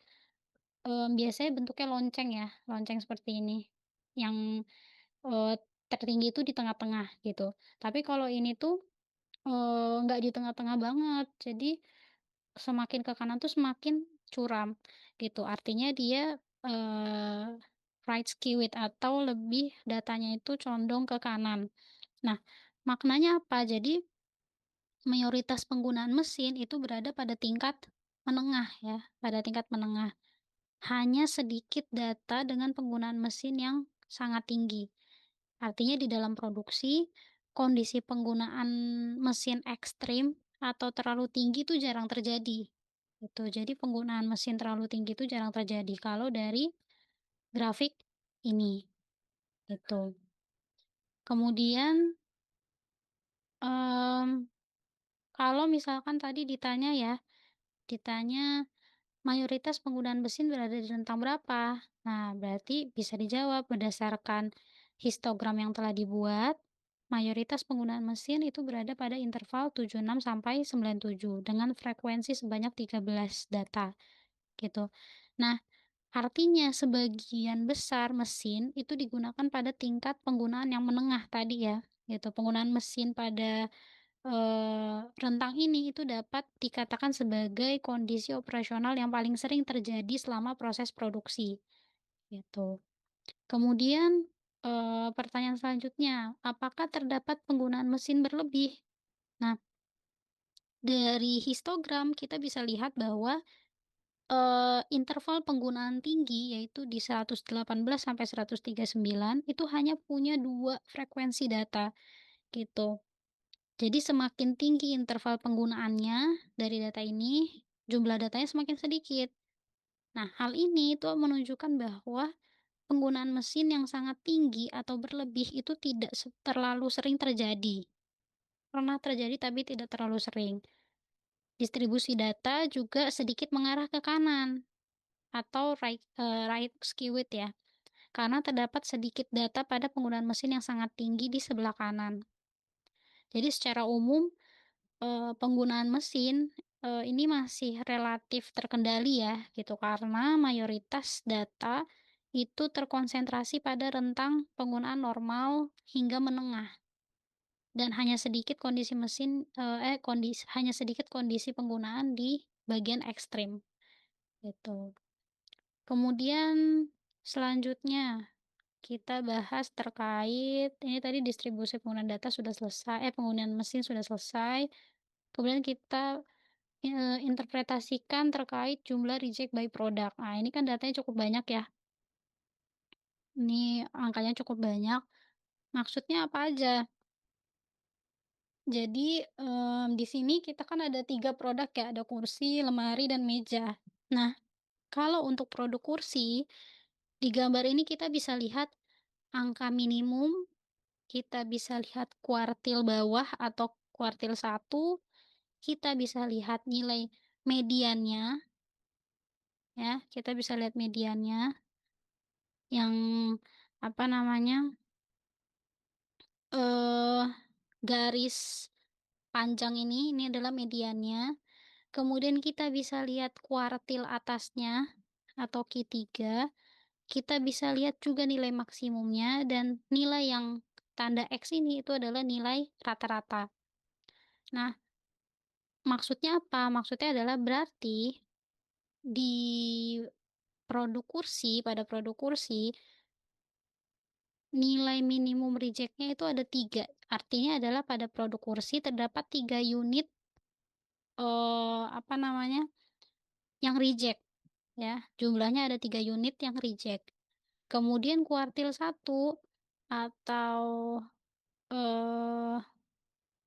[SPEAKER 1] biasanya bentuknya lonceng ya, lonceng seperti ini, yang, eee, tertinggi itu di tengah-tengah gitu. Tapi kalau ini tuh, nggak di tengah-tengah banget, jadi semakin ke kanan tuh semakin curam, gitu. Artinya dia, right skewed atau lebih datanya itu condong ke kanan. Nah, maknanya apa? Jadi mayoritas penggunaan mesin itu berada pada tingkat menengah ya, pada tingkat menengah. Hanya sedikit data dengan penggunaan mesin yang sangat tinggi. Artinya di dalam produksi, kondisi penggunaan mesin ekstrim atau terlalu tinggi itu jarang terjadi. Gitu. Jadi penggunaan mesin terlalu tinggi itu jarang terjadi kalau dari grafik ini, gitu. Kemudian, mmm, kalau misalkan tadi ditanya ya, ditanya mayoritas penggunaan mesin berada di rentang berapa? Nah, berarti bisa dijawab berdasarkan histogram yang telah dibuat, mayoritas penggunaan mesin itu berada pada interval 76 sampai 97 dengan frekuensi sebanyak 13 data, gitu. Nah, artinya sebagian besar mesin itu digunakan pada tingkat penggunaan yang menengah tadi ya, gitu. Penggunaan mesin pada rentang ini itu dapat dikatakan sebagai kondisi operasional yang paling sering terjadi selama proses produksi, gitu. Kemudian, pertanyaan selanjutnya, apakah terdapat penggunaan mesin berlebih? Nah, dari histogram kita bisa lihat bahwa, interval penggunaan tinggi yaitu di 118 sampai 139 itu hanya punya 2 frekuensi data, gitu. Jadi semakin tinggi interval penggunaannya dari data ini, jumlah datanya semakin sedikit. Nah, hal ini itu menunjukkan bahwa penggunaan mesin yang sangat tinggi atau berlebih itu tidak terlalu sering terjadi. Pernah terjadi tapi tidak terlalu sering. Distribusi data juga sedikit mengarah ke kanan atau right skewed ya. Karena terdapat sedikit data pada penggunaan mesin yang sangat tinggi di sebelah kanan. Jadi secara umum penggunaan mesin, ini masih relatif terkendali ya, gitu, karena mayoritas data itu terkonsentrasi pada rentang penggunaan normal hingga menengah, dan hanya sedikit kondisi mesin hanya sedikit kondisi penggunaan di bagian ekstrim, gitu. Kemudian selanjutnya kita bahas terkait ini tadi distribusi penggunaan data sudah selesai penggunaan mesin sudah selesai, kemudian kita interpretasikan terkait jumlah reject by product. Nah, ini kan datanya cukup banyak ya. Ini angkanya cukup banyak. Maksudnya apa aja? Jadi, di sini kita kan ada 3 produk ya, ada kursi, lemari, dan meja. Nah, kalau untuk produk kursi, di gambar ini kita bisa lihat Angka minimum kita bisa lihat kuartil bawah atau kuartil 1. Kita bisa lihat nilai mediannya ya, kita bisa lihat mediannya yang, apa namanya, eee, garis panjang ini adalah mediannya. Kemudian kita bisa lihat kuartil atasnya atau Q3, kita bisa lihat juga nilai maksimumnya dan nilai yang tanda X ini itu adalah nilai rata-rata. Nah, maksudnya apa? Maksudnya adalah berarti di pada produk kursi, nilai minimum reject-nya itu ada 3. Artinya adalah pada produk kursi terdapat 3 unit, apa namanya, yang reject ya, jumlahnya ada 3 unit yang reject. Kemudian kuartil 1 atau, eee,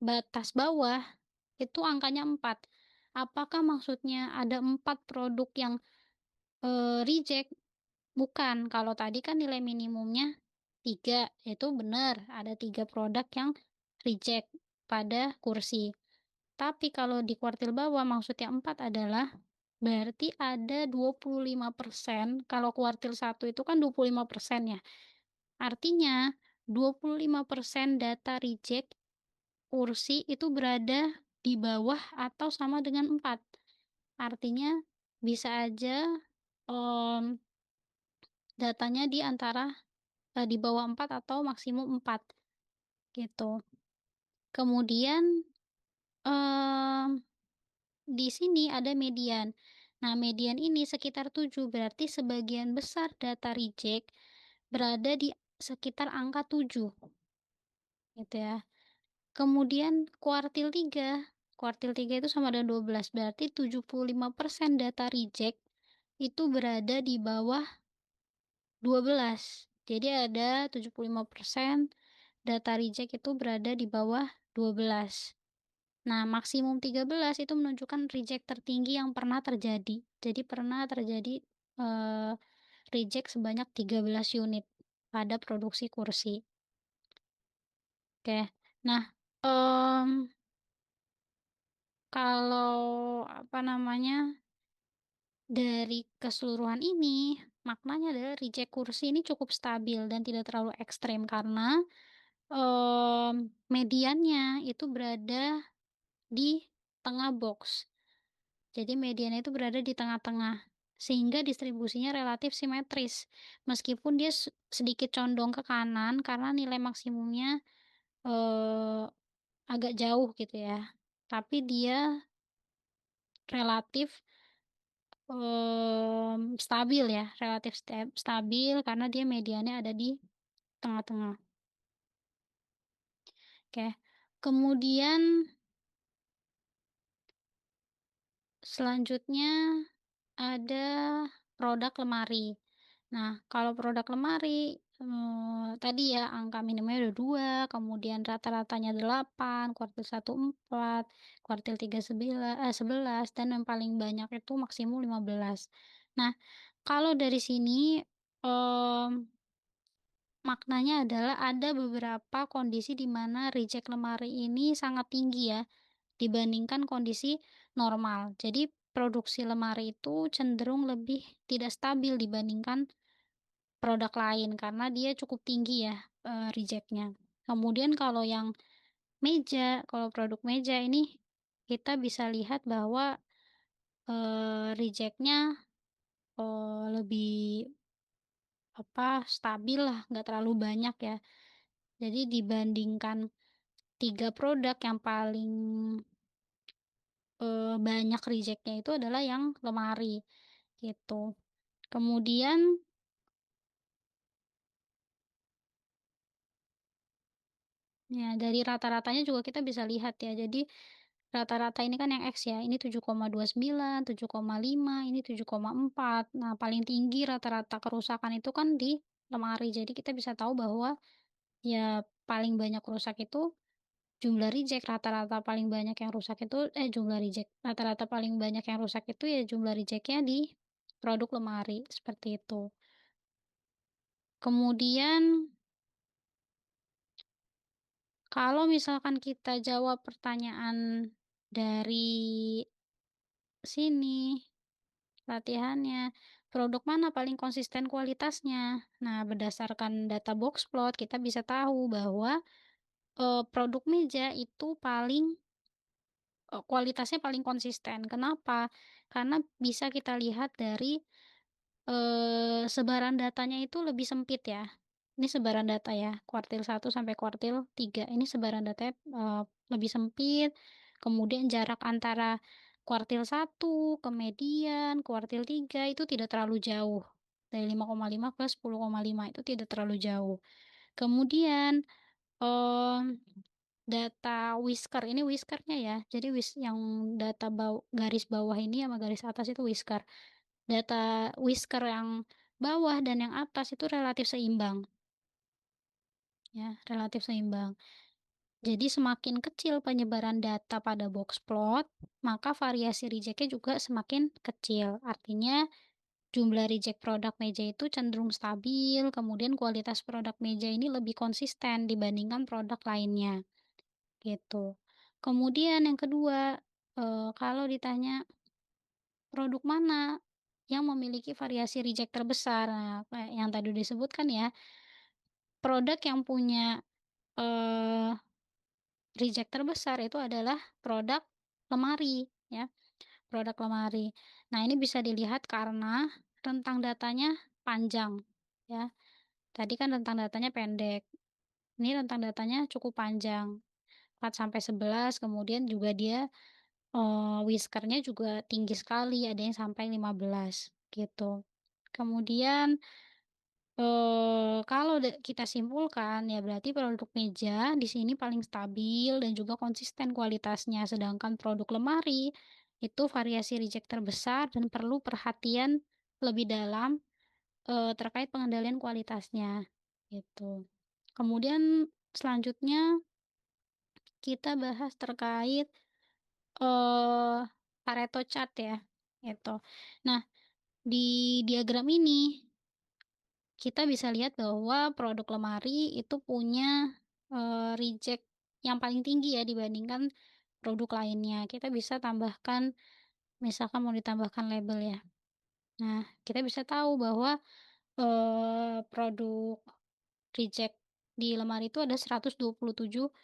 [SPEAKER 1] batas bawah itu angkanya 4. Apakah maksudnya ada 4 produk yang, reject? Bukan, kalau tadi kan nilai minimumnya 3, itu benar, ada 3 produk yang reject pada kursi. Tapi kalau di kuartil bawah maksudnya 4 adalah berarti ada 25%, kalau kuartil 1 itu kan 25% ya. Artinya 25% data reject kursi itu berada di bawah atau sama dengan 4. Artinya bisa aja, mmm, datanya di antara, di bawah 4 atau maksimum 4, gitu. Kemudian, mmm, di sini ada median. Nah, median ini sekitar 7, berarti sebagian besar data reject berada di sekitar angka 7, gitu ya. Kemudian kuartil 3 itu sama dengan 12, berarti 75% data reject itu berada di bawah 12. Jadi ada 75% data reject itu berada di bawah 12. Nah, maksimum 13 itu menunjukkan reject tertinggi yang pernah terjadi. Jadi pernah terjadi, eee, reject sebanyak 13 unit pada produksi kursi. Oke. Nah, kalau apa namanya, dari keseluruhan ini, maknanya adalah reject kursi ini cukup stabil dan tidak terlalu ekstrem karena, mediannya itu berada di tengah box. Jadi mediannya itu berada di tengah-tengah, sehingga distribusinya relatif simetris. Meskipun dia sedikit condong ke kanan karena nilai maksimumnya, eee, agak jauh gitu ya. Tapi dia relatif, stabil ya, relatif stabil karena dia mediannya ada di tengah-tengah. Oke. Kemudian selanjutnya ada produk lemari. Nah, kalau produk lemari, tadi ya angka minimumnya udah 2, kemudian rata-ratanya 8, kuartil 1 4, kuartil 3 11, dan yang paling banyak itu maksimum 15. Nah, kalau dari sini, maknanya adalah ada beberapa kondisi di mana reject lemari ini sangat tinggi ya, dibandingkan kondisi normal. Jadi produksi lemari itu cenderung lebih tidak stabil dibandingkan produk lain karena dia cukup tinggi ya, reject. Kemudian kalau yang kalau produk meja ini kita bisa lihat bahwa, reject-nya, lebih stabil lah, nggak terlalu banyak ya. Jadi dibandingkan 3 produk yang paling, banyak reject-nya itu adalah yang lemari, gitu. Kemudian ya dari rata-ratanya juga kita bisa lihat ya, jadi rata-rata ini kan yang X ya, ini 7,29, 7,5, ini 7,4. Nah, paling tinggi rata-rata kerusakan itu kan di lemari. Jadi kita bisa tahu bahwa ya paling banyak rusak itu jumlah reject, rata-rata paling banyak yang rusak itu jumlah reject, rata-rata paling banyak yang rusak itu ya jumlah reject-nya di produk lemari, seperti itu. Kemudian Kalau misalkan kita jawab pertanyaan dari sini, latihannya, produk mana paling konsisten kualitasnya? Nah, berdasarkan data Boxplot kita bisa tahu bahwa, produk meja itu kualitasnya paling konsisten. Kenapa? Karena bisa kita lihat dari, sebaran datanya itu lebih sempit ya. Ini sebaran data ya, kuartil 1 sampai kuartil 3. Ini sebaran datanya, lebih sempit, kemudian jarak antara kuartil 1 ke median, kuartil 3 itu tidak terlalu jauh. Dari 5,5 ke 10,5 itu tidak terlalu jauh. Kemudian, mmm, data Whisker, ini Whisker-nya ya. Jadi yang data garis bawah ini sama garis atas itu Whisker. Data Whisker yang bawah dan yang atas itu relatif seimbang, ya, relatif seimbang. Jadi semakin kecil penyebaran data pada box plot, maka variasi reject juga semakin kecil. Artinya jumlah reject produk meja itu cenderung stabil, kemudian kualitas produk meja ini lebih konsisten dibandingkan produk lainnya, gitu. Kemudian yang kedua, kalau ditanya produk mana yang memiliki variasi reject terbesar, nah kayak yang tadi disebutkan ya, produk yang punya, eee, reject terbesar itu adalah produk lemari, ya, produk lemari. Nah, ini bisa dilihat karena rentang datanya panjang, ya. Tadi kan rentang datanya pendek, ini rentang datanya cukup panjang, 4 sampai 11, kemudian juga dia, Whisker-nya juga tinggi sekali, ada yang sampai 15, gitu. Kemudian kalau kita simpulkan, ya berarti produk meja di sini paling stabil dan juga konsisten kualitasnya, sedangkan produk lemari itu variasi reject terbesar dan perlu perhatian lebih dalam, terkait pengendalian kualitasnya, gitu. Kemudian selanjutnya kita bahas terkait, eee, Pareto chart ya, gitu. Nah, di diagram ini kita bisa lihat bahwa produk lemari itu punya, reject yang paling tinggi ya dibandingkan produk lainnya. Kita bisa tambahkan misalkan mau ditambahkan label ya. Nah, kita bisa tahu bahwa, produk reject di lemari itu ada 127,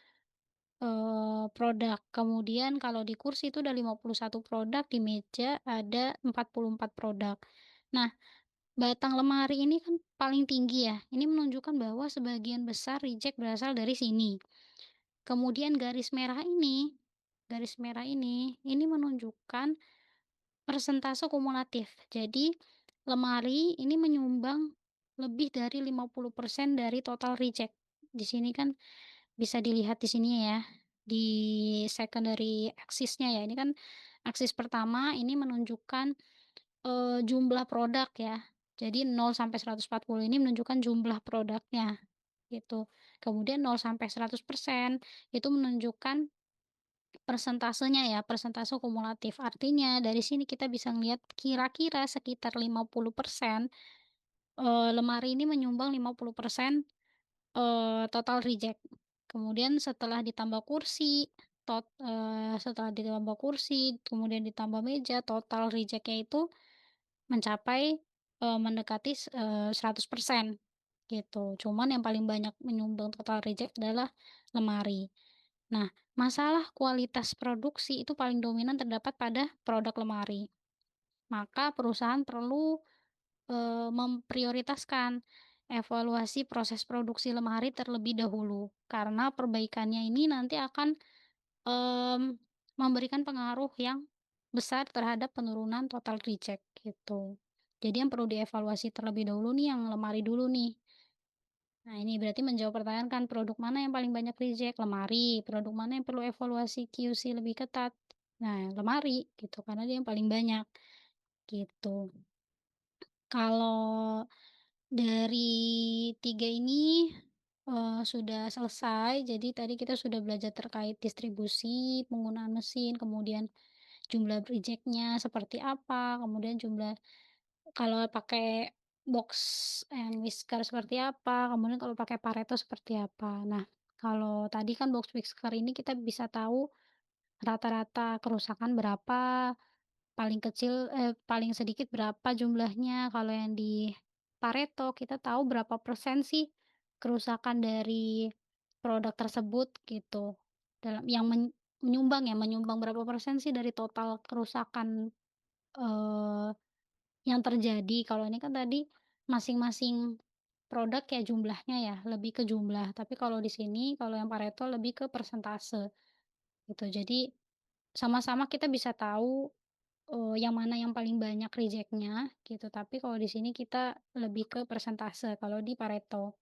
[SPEAKER 1] produk. Kemudian kalau di kursi itu ada 51 produk, di meja ada 44 produk. Nah, batang lemari ini kan paling tinggi ya, ini menunjukkan bahwa sebagian besar reject berasal dari sini. Kemudian garis merah ini menunjukkan persentase kumulatif. Jadi, lemari ini menyumbang lebih dari 50% dari total reject. Di sini kan bisa dilihat di sini ya, di secondary axis-nya ya, ini kan aksis pertama ini menunjukkan jumlah produk ya. Jadi 0 sampai 140 ini menunjukkan jumlah produknya, gitu. Kemudian 0 sampai 100% itu menunjukkan persentasenya ya, persentase kumulatif. Artinya dari sini kita bisa ngelihat kira-kira sekitar 50%, lemari ini menyumbang 50%, total reject. Kemudian setelah ditambah kursi, kemudian ditambah meja, total reject-nya itu mencapai, mendekati 100% gitu. Cuman yang paling banyak menyumbang total reject adalah lemari. Nah, masalah kualitas produksi itu paling dominan terdapat pada produk lemari. Maka perusahaan perlu, memprioritaskan evaluasi proses produksi lemari terlebih dahulu, karena perbaikannya ini nanti akan, mmm, memberikan pengaruh yang besar terhadap penurunan total reject gitu. Jadi yang perlu dievaluasi terlebih dahulu nih yang lemari dulu nih. Nah, ini berarti menjawab pertanyaan kan produk mana yang paling banyak reject? Lemari. Produk mana yang perlu evaluasi QC lebih ketat? Nah, lemari gitu karena dia yang paling banyak gitu. Kalau dari 3 ini, sudah selesai. Jadi tadi kita sudah belajar terkait distribusi, penggunaan mesin, kemudian jumlah reject-nya seperti apa, kemudian jumlah kalau pakai box and whisker seperti apa, kemudian kalau pakai Pareto seperti apa. Nah, Kalau tadi kan box whisker ini kita bisa tahu rata-rata kerusakan berapa, paling sedikit berapa jumlahnya. Kalau yang di Pareto kita tahu berapa persen sih kerusakan dari produk tersebut gitu. Dalam yang menyumbang berapa persen sih dari total kerusakan, eee, yang terjadi. Kalau ini kan tadi masing-masing produk ya jumlahnya ya, lebih ke jumlah. Tapi kalau di sini, kalau yang Pareto lebih ke persentase gitu. Jadi sama-sama kita bisa tahu, yang mana yang paling banyak reject-nya gitu, tapi kalau di sini kita lebih ke persentase kalau di Pareto.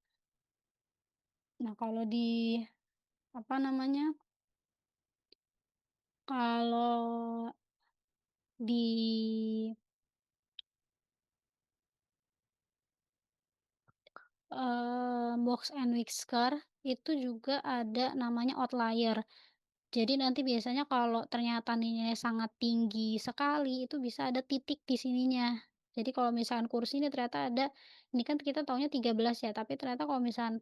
[SPEAKER 1] Nah kalau di apa namanya, kalau di, Box and Whisker itu juga ada namanya outlier. Jadi nanti biasanya kalau ternyata nilainya sangat tinggi sekali, itu bisa ada titik di sininya. Jadi kalau misalkan kursi ini ternyata ada, ini kan kita taunya 13 ya, tapi ternyata kalau misalkan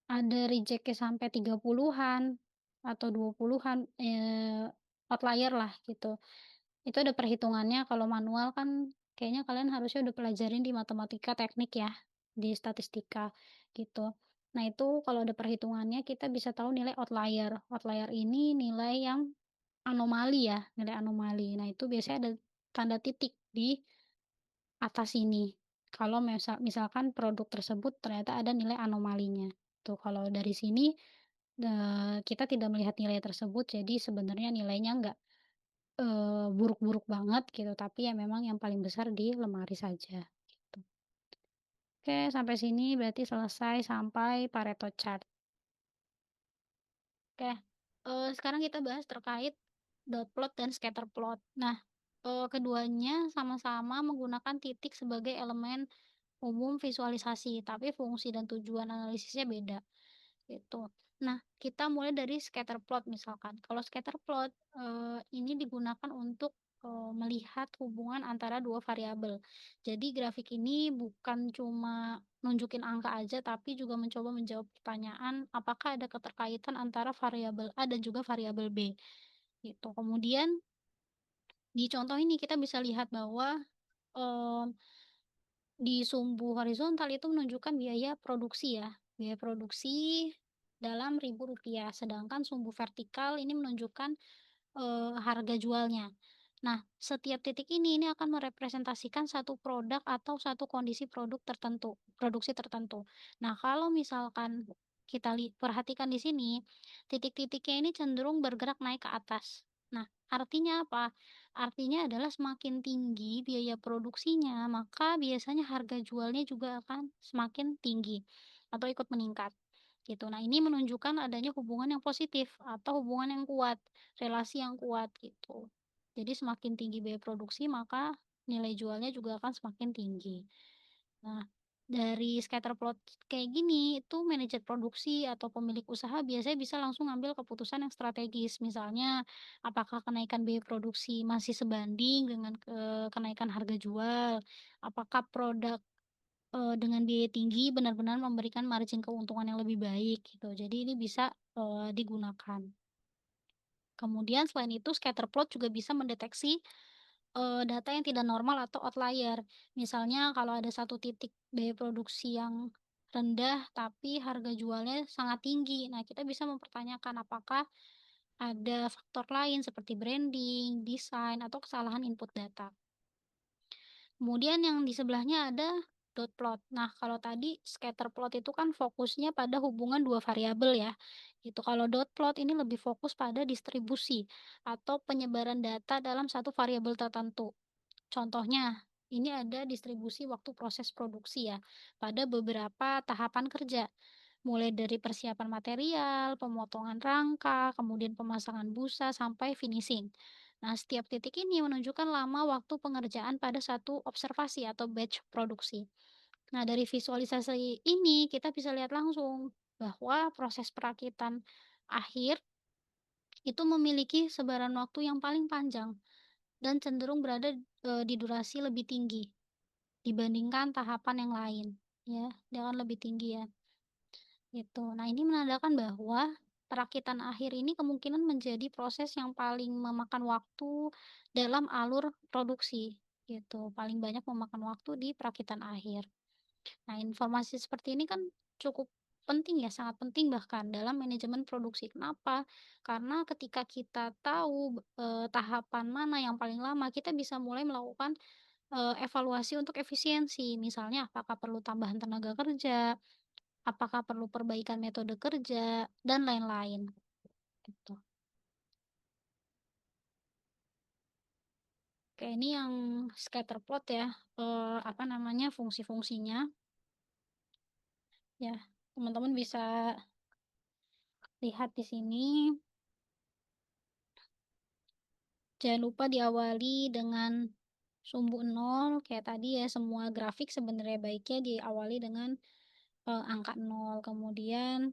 [SPEAKER 1] ada reject-nya sampai 30-an atau 20-an, outlier lah gitu. Itu ada perhitungannya, kalau manual kan kayaknya kalian harusnya udah pelajarin di matematika teknik ya, di statistika gitu. Nah itu kalau ada perhitungannya kita bisa tahu nilai outlier. Outlier ini nilai yang anomali ya, nilai anomali. Nah itu biasanya ada tanda titik di atas ini. Kalau misalkan produk tersebut ternyata ada nilai anomalinya. Tuh kalau dari sini, kita tidak melihat nilai tersebut, jadi sebenarnya nilainya nggak buruk-buruk banget gitu, tapi ya memang yang paling besar di lemari saja, gitu. Oke, sampai sini berarti selesai sampai Pareto chart. Oke, sekarang kita bahas terkait dot plot dan scatter plot. Nah, keduanya sama-sama menggunakan titik sebagai elemen umum visualisasi, tapi fungsi dan tujuan analisisnya beda. Gitu. Nah, kita mulai dari scatter plot misalkan. Kalau scatter plot, ini digunakan untuk, melihat hubungan antara 2 variabel. Jadi grafik ini bukan cuma nunjukin angka aja, tapi juga mencoba menjawab pertanyaan, apakah ada keterkaitan antara variabel A dan juga variabel B, gitu. Kemudian di contoh ini kita bisa lihat bahwa, mmm di sumbu horizontal itu menunjukkan biaya produksi ya, biaya produksi dalam ribu rupiah, sedangkan sumbu vertikal ini menunjukkan, harga jualnya. Nah, setiap titik ini akan merepresentasikan satu produk atau satu kondisi produksi tertentu. Nah, kalau misalkan kita perhatikan di sini, titik-titiknya ini cenderung bergerak naik ke atas. Nah, artinya apa? Artinya adalah semakin tinggi biaya produksinya, maka biasanya harga jualnya juga akan semakin tinggi atau ikut meningkat. Gitu. Nah, ini menunjukkan adanya hubungan yang positif atau hubungan yang kuat, relasi yang kuat gitu. Jadi semakin tinggi biaya produksi, maka nilai jualnya juga akan semakin tinggi. Nah, dari scatter plot kayak gini, itu manajer produksi atau pemilik usaha biasanya bisa langsung ngambil keputusan yang strategis. Misalnya, apakah kenaikan biaya produksi masih sebanding dengan kenaikan harga jual? Apakah produk dengan biaya tinggi benar-benar memberikan margin keuntungan yang lebih baik gitu. Jadi ini bisa, digunakan. Kemudian selain itu scatter plot juga bisa mendeteksi, data yang tidak normal atau outlier. Misalnya kalau ada satu titik biaya produksi yang rendah tapi harga jualnya sangat tinggi. Nah, kita bisa mempertanyakan apakah ada faktor lain seperti branding, desain, atau kesalahan input data. Kemudian yang di sebelahnya ada dot plot. Nah, kalau tadi scatter plot itu kan fokusnya pada hubungan dua variabel ya. Gitu. Kalau dot plot ini lebih fokus pada distribusi atau penyebaran data dalam satu variabel tertentu. Contohnya, ini ada distribusi waktu proses produksi ya pada beberapa tahapan kerja. Mulai dari persiapan material, pemotongan rangka, kemudian pemasangan busa, sampai finishing. Nah, setiap titik ini menunjukkan lama waktu pengerjaan pada satu observasi atau batch produksi. Nah, dari visualisasi ini kita bisa lihat langsung bahwa proses perakitan akhir itu memiliki sebaran waktu yang paling panjang dan cenderung berada di durasi lebih tinggi dibandingkan tahapan yang lain, ya, dia akan lebih tinggi ya. gitu. Nah, ini menandakan bahwa perakitan akhir ini kemungkinan menjadi proses yang paling memakan waktu dalam alur produksi, gitu. Paling banyak memakan waktu di perakitan akhir. Nah, informasi seperti ini kan cukup penting ya, sangat penting bahkan dalam manajemen produksi. Kenapa? Karena ketika kita tahu, tahapan mana yang paling lama, kita bisa mulai melakukan, evaluasi untuk efisiensi. Misalnya apakah perlu tambahan tenaga kerja, apakah perlu perbaikan metode kerja, dan lain-lain, gitu. Oke, ini yang scatter plot ya, apa namanya, fungsi-fungsinya, ya. Teman-teman bisa lihat di sini. Jangan lupa diawali dengan sumbu nol kayak tadi ya, semua grafik sebenarnya baiknya diawali dengan, angka nol. Kemudian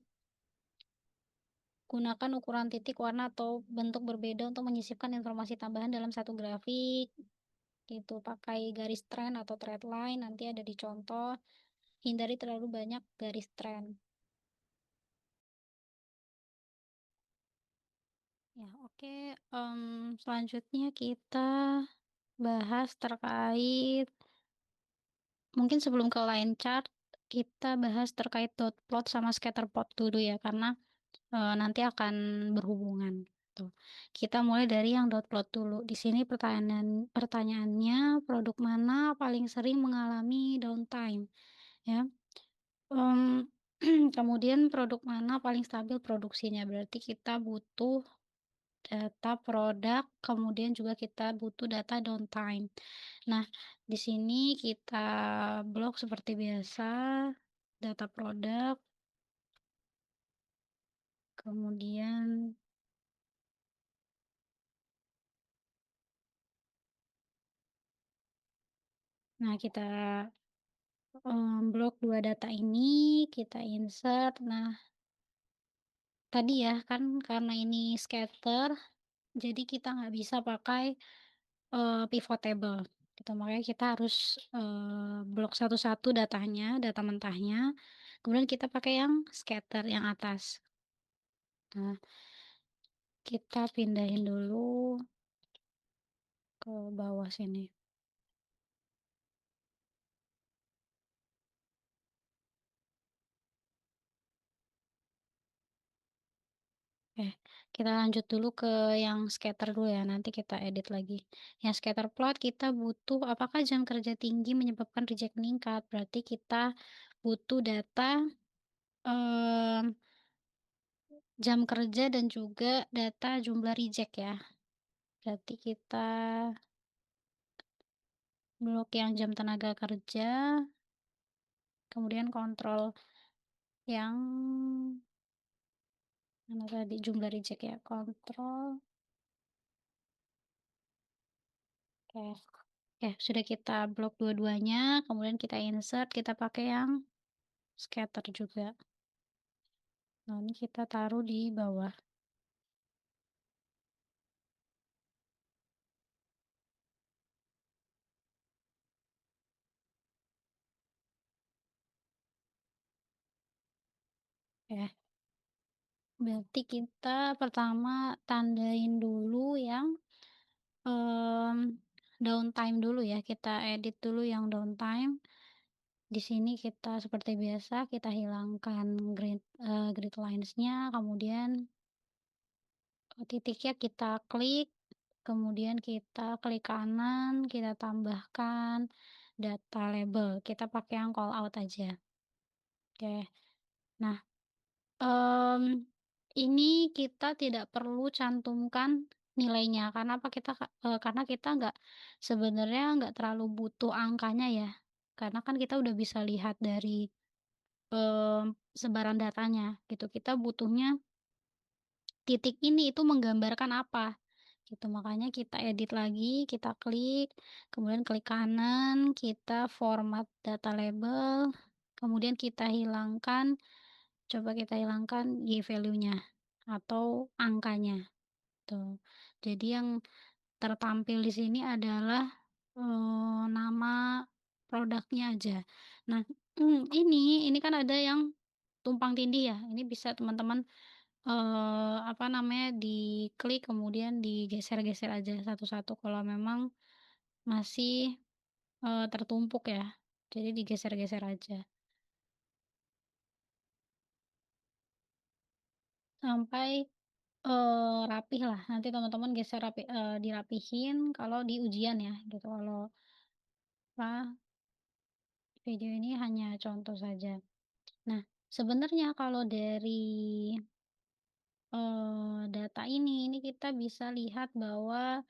[SPEAKER 1] gunakan ukuran titik, warna, atau bentuk berbeda untuk menyisipkan informasi tambahan dalam satu grafik, gitu. Pakai garis tren atau thread line, nanti ada di contoh. Hindari terlalu banyak garis tren. Ya, oke, selanjutnya kita bahas terkait mungkin sebelum ke line chart, kita bahas terkait dot plot sama scatter plot dulu ya, karena, nanti akan berhubungan, tuh. Kita mulai dari yang dot plot dulu. Di sini pertanyaannya, produk mana paling sering mengalami downtime, ya. Mmm, kemudian produk mana paling stabil produksinya, berarti kita butuh data produk, kemudian juga kita butuh data downtime. Nah, di sini kita blok seperti biasa, data produk, kemudian nah kita, blok 2 data ini, kita insert. Nah, tadi ya kan karena ini scatter, jadi kita nggak bisa pakai, pivot table, gitu. Makanya kita harus, blok satu-satu datanya, data mentahnya, kemudian kita pakai yang scatter yang atas. Nah, kita pindahin dulu ke bawah sini. Oke, kita lanjut dulu ke yang scatter dulu ya, nanti kita edit lagi. Yang scatter plot kita butuh apakah jam kerja tinggi menyebabkan reject meningkat, berarti kita butuh data, mmm, jam kerja dan juga data jumlah reject ya. Berarti kita blok yang jam tenaga kerja, kemudian kontrol yang mana tadi, jumlah reject ya, kontrol, oke. Oke, sudah kita blok dua-duanya, kemudian kita insert, kita pakai yang scatter juga. Nah, ini kita taruh di bawah. Ya, berarti kita pertama tandain dulu yang, mmm, downtime dulu ya, kita edit dulu yang downtime. Di sini kita seperti biasa, kita hilangkan grid lines-nya, kemudian, titiknya kita klik, kemudian kita klik kanan, kita tambahkan data label, kita pakai yang call out aja, oke. Nah, ini kita tidak perlu cantumkan nilainya, karena apa, karena kita sebenarnya nggak terlalu butuh angkanya ya, karena kan kita udah bisa lihat dari, sebaran datanya gitu. Kita butuhnya titik ini itu menggambarkan apa, gitu. Makanya kita edit lagi, kita klik, kemudian klik kanan, kita format data label, kemudian kita hilangkan, coba kita hilangkan y value-nya atau angkanya, tuh. Jadi yang tertampil di sini adalah, nama produknya aja. Nah, ini kan ada yang tumpang tindih ya, ini bisa teman-teman, apa namanya, diklik kemudian digeser-geser aja satu-satu kalau memang masih, tertumpuk ya, jadi digeser-geser aja sampai, rapih lah, nanti teman-teman geser dirapihin kalau di ujian ya gitu, kalau apa, video ini hanya contoh saja. Nah, sebenarnya kalau dari, data ini kita bisa lihat bahwa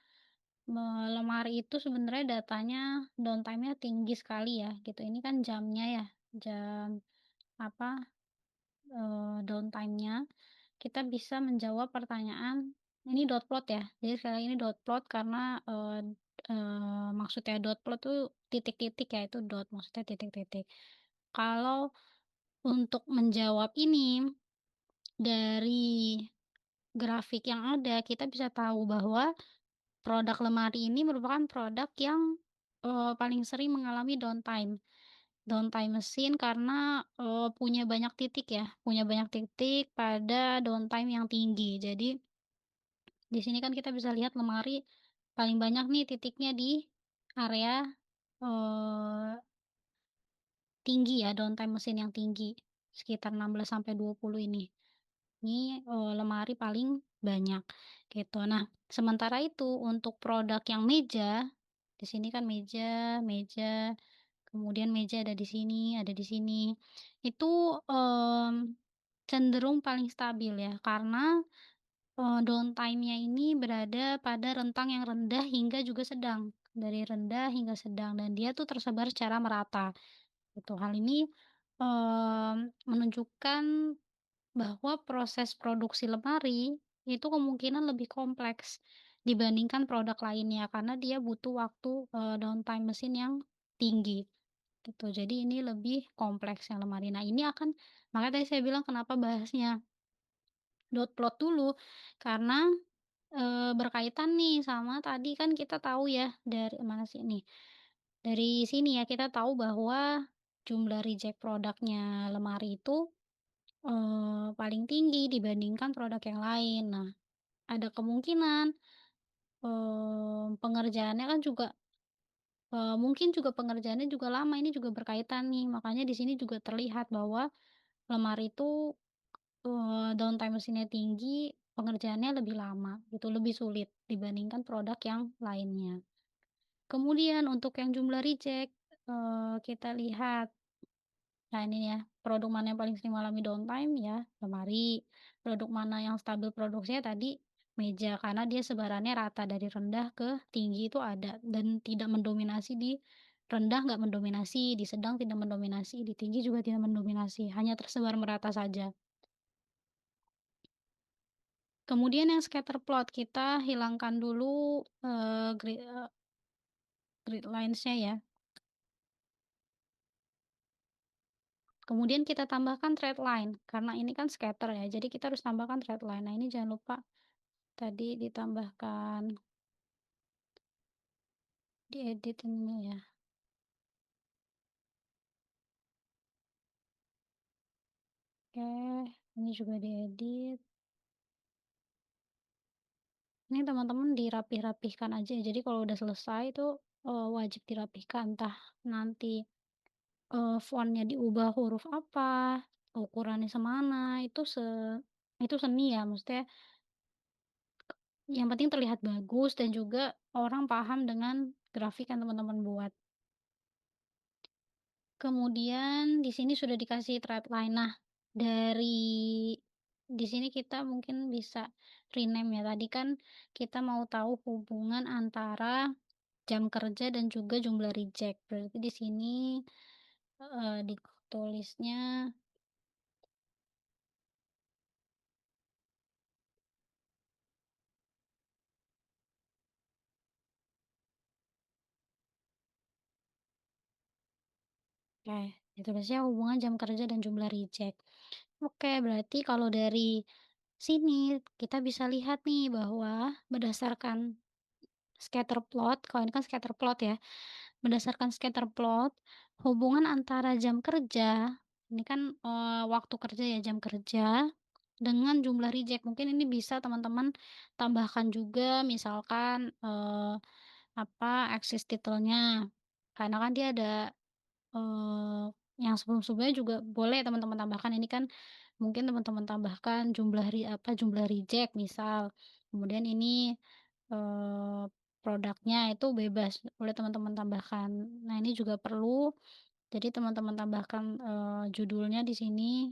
[SPEAKER 1] lemari itu sebenarnya datanya downtime-nya tinggi sekali ya gitu, ini kan jamnya ya, jam apa, downtime-nya. Kita bisa menjawab pertanyaan ini dot plot ya, jadi sekali lagi ini dot plot karena, maksudnya dot plot tuh titik-titik ya, itu dot maksudnya titik-titik. Kalau untuk menjawab ini, dari grafik yang ada kita bisa tahu bahwa produk lemari ini merupakan produk yang, paling sering mengalami downtime. Downtime mesin karena, punya banyak titik ya, punya banyak titik pada downtime yang tinggi. Jadi di sini kan kita bisa lihat lemari paling banyak nih titiknya di area, eee, tinggi ya, downtime mesin yang tinggi, sekitar 16 sampai 20 ini. Ini, lemari paling banyak, gitu. Nah, sementara itu untuk produk yang meja, di sini kan meja meja, kemudian meja ada di sini ada di sini. Itu, cenderung paling stabil ya, karena, downtime-nya ini berada pada rentang yang rendah hingga juga sedang, dari rendah hingga sedang, dan dia tuh tersebar secara merata, gitu. Hal ini, menunjukkan bahwa proses produksi lemari itu kemungkinan lebih kompleks dibandingkan produk lainnya karena dia butuh waktu, downtime mesin yang tinggi gitu. Jadi ini lebih kompleks yang lemari. Nah ini akan makanya tadi saya bilang kenapa bahasnya dot plot dulu karena, berkaitan nih sama tadi kan kita tahu ya dari mana sih nih, dari sini ya kita tahu bahwa jumlah reject produknya lemari itu paling tinggi dibandingkan produk yang lain. Nah, ada kemungkinan, pengerjaannya kan juga, mungkin juga pengerjaannya juga lama, ini juga berkaitan nih. Makanya di sini juga terlihat bahwa lemari itu, downtime mesinnya tinggi, pengerjaannya lebih lama gitu, lebih sulit dibandingkan produk yang lainnya. Kemudian untuk yang jumlah reject, kita lihat. Nah ini ya, produk mana yang paling sering mengalami downtime ya lemari, produk mana yang stabil produksinya tadi meja, karena dia sebarannya rata dari rendah ke tinggi itu ada dan tidak mendominasi di rendah nggak mendominasi, di sedang tidak mendominasi, di tinggi juga tidak mendominasi, hanya tersebar merata saja. Kemudian yang scatter plot, kita hilangkan dulu, grid lines-nya ya. Kemudian kita tambahkan thread line, karena ini kan scatter ya, jadi kita harus tambahkan thread line. Nah ini jangan lupa tadi ditambahkan, diedit ini ya. Oke, ini juga diedit. Ini teman-teman dirapih-rapihkan aja ya. Jadi kalau udah selesai itu, wajib dirapihkan. Entah nanti, font-nya diubah huruf apa, ukurannya semana, itu seni ya, maksudnya yang penting terlihat bagus dan juga orang paham dengan grafik yang teman-teman buat. Kemudian di sini sudah dikasih thread line. Nah, dari di sini kita mungkin bisa rename ya. Tadi kan kita mau tahu hubungan antara jam kerja dan juga jumlah reject. Berarti di sini ditulisnya oke, ditulisnya hubungan jam kerja dan jumlah reject. Oke, berarti kalau dari sini kita bisa lihat nih bahwa berdasarkan scatter plot, kalau ini kan scatter plot ya. Berdasarkan scatter plot, hubungan antara jam kerja Ini kan, waktu kerja ya, jam kerja dengan jumlah reject. Mungkin ini bisa teman-teman tambahkan juga misalkan, eksis titelnya. Karena kan dia ada, eee, yang sebelum-sebelumnya juga boleh teman-teman tambahkan. Ini kan mungkin teman-teman tambahkan jumlah reject misal. Kemudian ini, eee, produknya itu bebas, boleh teman-teman tambahkan. Nah, ini juga perlu, jadi teman-teman tambahkan, judulnya di sini.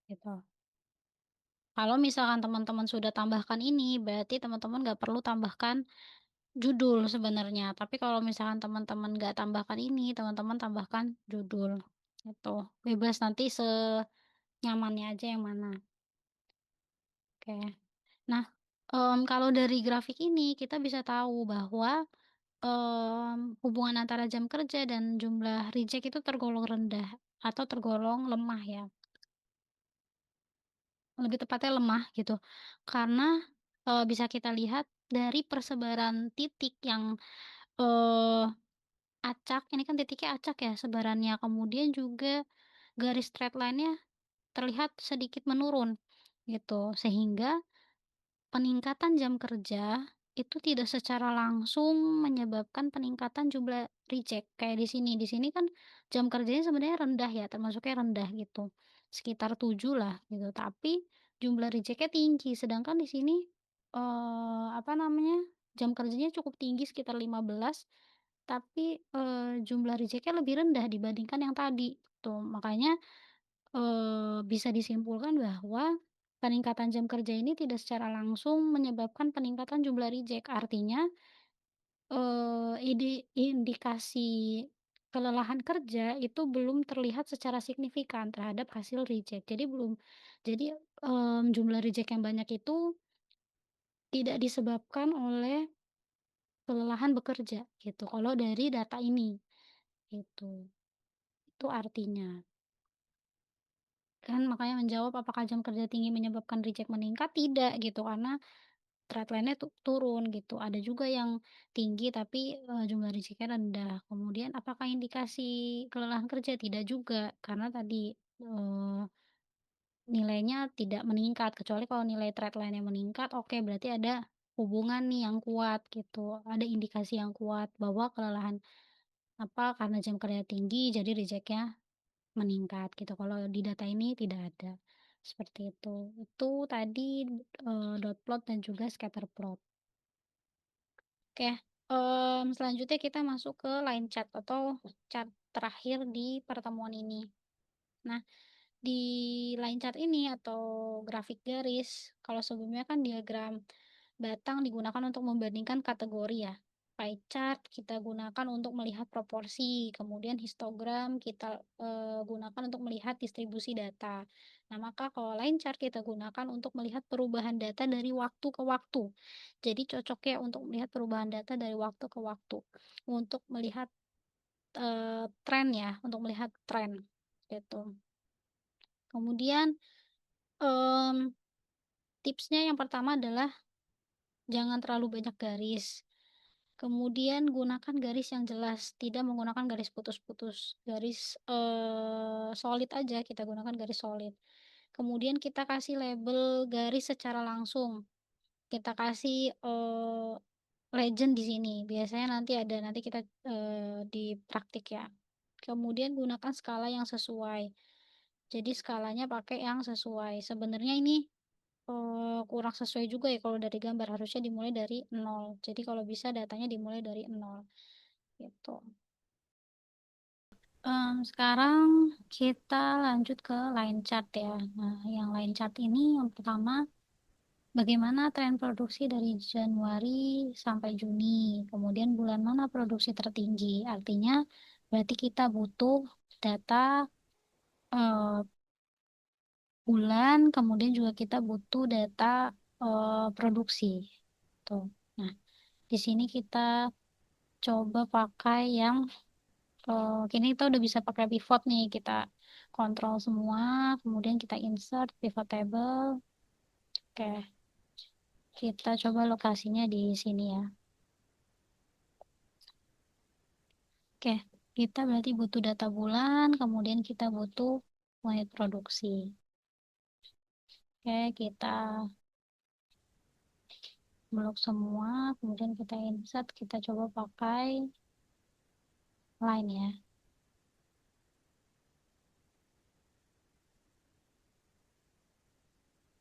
[SPEAKER 1] Gitu. Kalau misalkan teman-teman sudah tambahkan ini, berarti teman-teman nggak perlu tambahkan judul sebenarnya. Tapi kalau misalkan teman-teman nggak tambahkan ini, teman-teman tambahkan judul, gitu. Bebas nanti senyamannya aja yang mana, oke. Nah, kalau dari grafik ini kita bisa tahu bahwa, hubungan antara jam kerja dan jumlah reject itu tergolong rendah atau tergolong lemah ya. Lebih tepatnya lemah gitu. Karena, bisa kita lihat dari persebaran titik yang, eee, acak, ini kan titiknya acak ya sebarannya, kemudian juga garis straight line-nya terlihat sedikit menurun gitu. Sehingga peningkatan jam kerja itu tidak secara langsung menyebabkan peningkatan jumlah reject. Kayak di sini kan jam kerjanya sebenarnya rendah ya, termasuknya rendah gitu, sekitar 7 lah gitu, tapi jumlah reject-nya tinggi. Sedangkan di sini, jam kerjanya cukup tinggi sekitar 15, tapi, jumlah reject-nya lebih rendah dibandingkan yang tadi, tuh. Makanya, bisa disimpulkan bahwa peningkatan jam kerja ini tidak secara langsung menyebabkan peningkatan jumlah reject. Artinya, indikasi kelelahan kerja itu belum terlihat secara signifikan terhadap hasil reject. Jumlah reject yang banyak itu tidak disebabkan oleh kelelahan bekerja gitu, kalau dari data ini, gitu. Itu artinya. Kan makanya menjawab apakah jam kerja tinggi menyebabkan reject meningkat? Tidak gitu, karena trend line-nya turun gitu. Ada juga yang tinggi tapi, jumlah reject rendah. Kemudian apakah indikasi kelelahan kerja? Tidak juga, karena tadi, nilainya tidak meningkat, kecuali kalau nilai trend line-nya meningkat, oke berarti ada hubungan nih yang kuat gitu, ada indikasi yang kuat bahwa kelelahan karena jam kerja tinggi jadi reject-nya meningkat gitu, kalau di data ini tidak ada, seperti itu. Itu tadi, dot plot dan juga scatter plot. Oke, selanjutnya kita masuk ke line chart atau chart terakhir di pertemuan ini. Nah, di line chart ini atau grafik garis, kalau sebelumnya kan diagram batang digunakan untuk membandingkan kategori ya. Pie chart kita gunakan untuk melihat proporsi, kemudian histogram kita gunakan untuk melihat distribusi data. Nah, maka kalau line chart kita gunakan untuk melihat perubahan data dari waktu ke waktu. Jadi cocoknya untuk melihat perubahan data dari waktu ke waktu. Untuk melihat tren ya, untuk melihat tren gitu. Kemudian, mmm, tipsnya yang pertama adalah jangan terlalu banyak garis. Kemudian gunakan garis yang jelas, tidak menggunakan garis putus-putus. Garis, solid aja, kita gunakan garis solid. Kemudian kita kasih label garis secara langsung. Kita kasih, legend di sini, biasanya nanti kita, di praktik ya. Kemudian gunakan skala yang sesuai. Jadi skalanya pakai yang sesuai. Sebenarnya ini, kurang sesuai juga ya kalau dari gambar, harusnya dimulai dari nol. Jadi kalau bisa datanya dimulai dari nol, gitu. Sekarang kita lanjut ke line chart ya. Nah, yang line chart ini yang pertama, bagaimana tren produksi dari Januari sampai Juni, kemudian bulan mana produksi tertinggi. Artinya berarti kita butuh data, eee, bulan, kemudian juga kita butuh data, produksi, tuh. Nah, di sini kita coba pakai yang, kini kita udah bisa pakai pivot nih, kita kontrol semua, kemudian kita insert pivot table, oke. Kita coba lokasinya di sini ya. Oke, kita berarti butuh data bulan, kemudian kita butuh unit produksi. Oke, kita blok semua, kemudian kita insert, kita coba pakai line ya.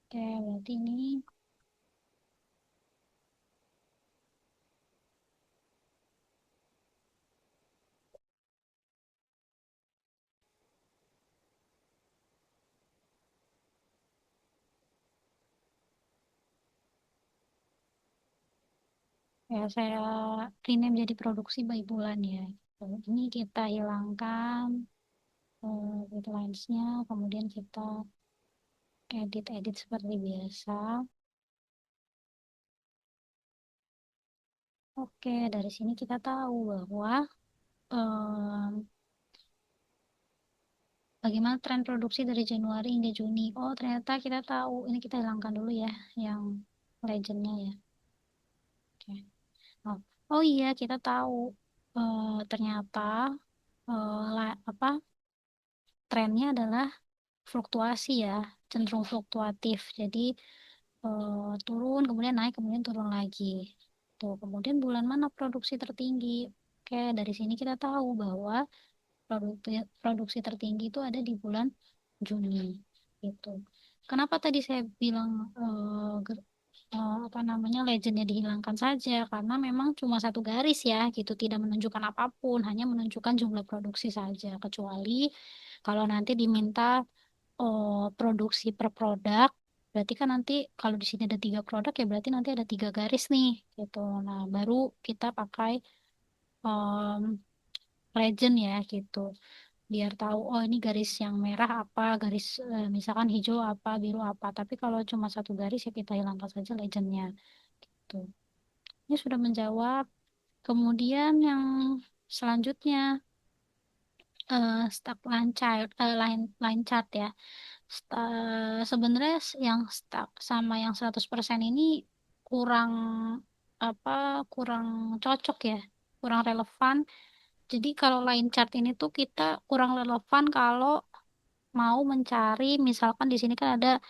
[SPEAKER 1] Oke, berarti ini ya saya rename jadi produksi by bulan ya. Ini kita hilangkan guidelines-nya, kemudian kita edit-edit seperti biasa. Oke, dari sini kita tahu bahwa em, bagaimana tren produksi dari Januari hingga Juni. Oh, ternyata kita tahu. Ini kita hilangkan dulu ya, yang legendnya ya. Oke. Oh, oh iya, kita tahu. Ternyata apa trennya adalah fluktuasi ya, cenderung fluktuatif. Jadi turun, kemudian naik, kemudian turun lagi. Tuh, kemudian bulan mana produksi tertinggi? Oke, dari sini kita tahu bahwa produksi tertinggi itu ada di bulan Juni. Gitu. Kenapa tadi saya bilang apa namanya legendnya dihilangkan saja? Karena memang cuma satu garis ya, gitu, tidak menunjukkan apapun, hanya menunjukkan jumlah produksi saja. Kecuali kalau nanti diminta produksi per produk, berarti kan nanti kalau di sini ada 3 produk ya berarti nanti ada 3 garis nih, gitu. Nah, baru kita pakai em, legend ya, gitu. Biar tahu, oh ini garis yang merah apa, garis misalkan hijau apa, biru apa. Tapi kalau cuma satu garis ya kita hilangkan saja legendnya, gitu. Ini sudah menjawab. Kemudian yang selanjutnya stack line chart, line chart ya. Sebenarnya yang stuck sama yang 100% ini kurang apa kurang cocok ya, kurang relevan. Jadi kalau line chart ini tuh kita kurang relevan kalau mau mencari, misalkan di sini kan ada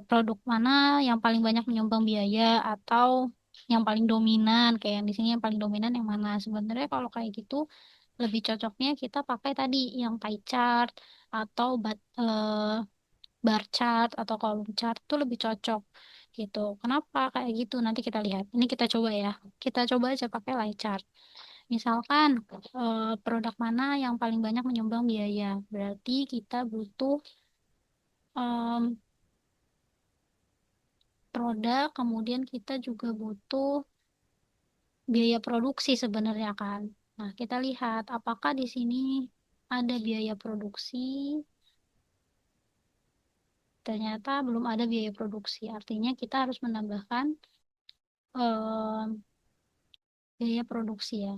[SPEAKER 1] produk mana yang paling banyak menyumbang biaya atau yang paling dominan, kayak yang di sini yang paling dominan yang mana. Sebenarnya kalau kayak gitu lebih cocoknya kita pakai tadi yang pie chart atau bar chart atau column chart itu lebih cocok gitu. Kenapa kayak gitu? Nanti kita lihat. Ini kita coba ya. Kita coba aja pakai line chart. Misalkan produk mana yang paling banyak menyumbang biaya. Berarti kita butuh em, produk, kemudian kita juga butuh biaya produksi sebenarnya kan. Nah, kita lihat apakah di sini ada biaya produksi. Ternyata belum ada biaya produksi. Artinya kita harus menambahkan em, biaya produksi ya.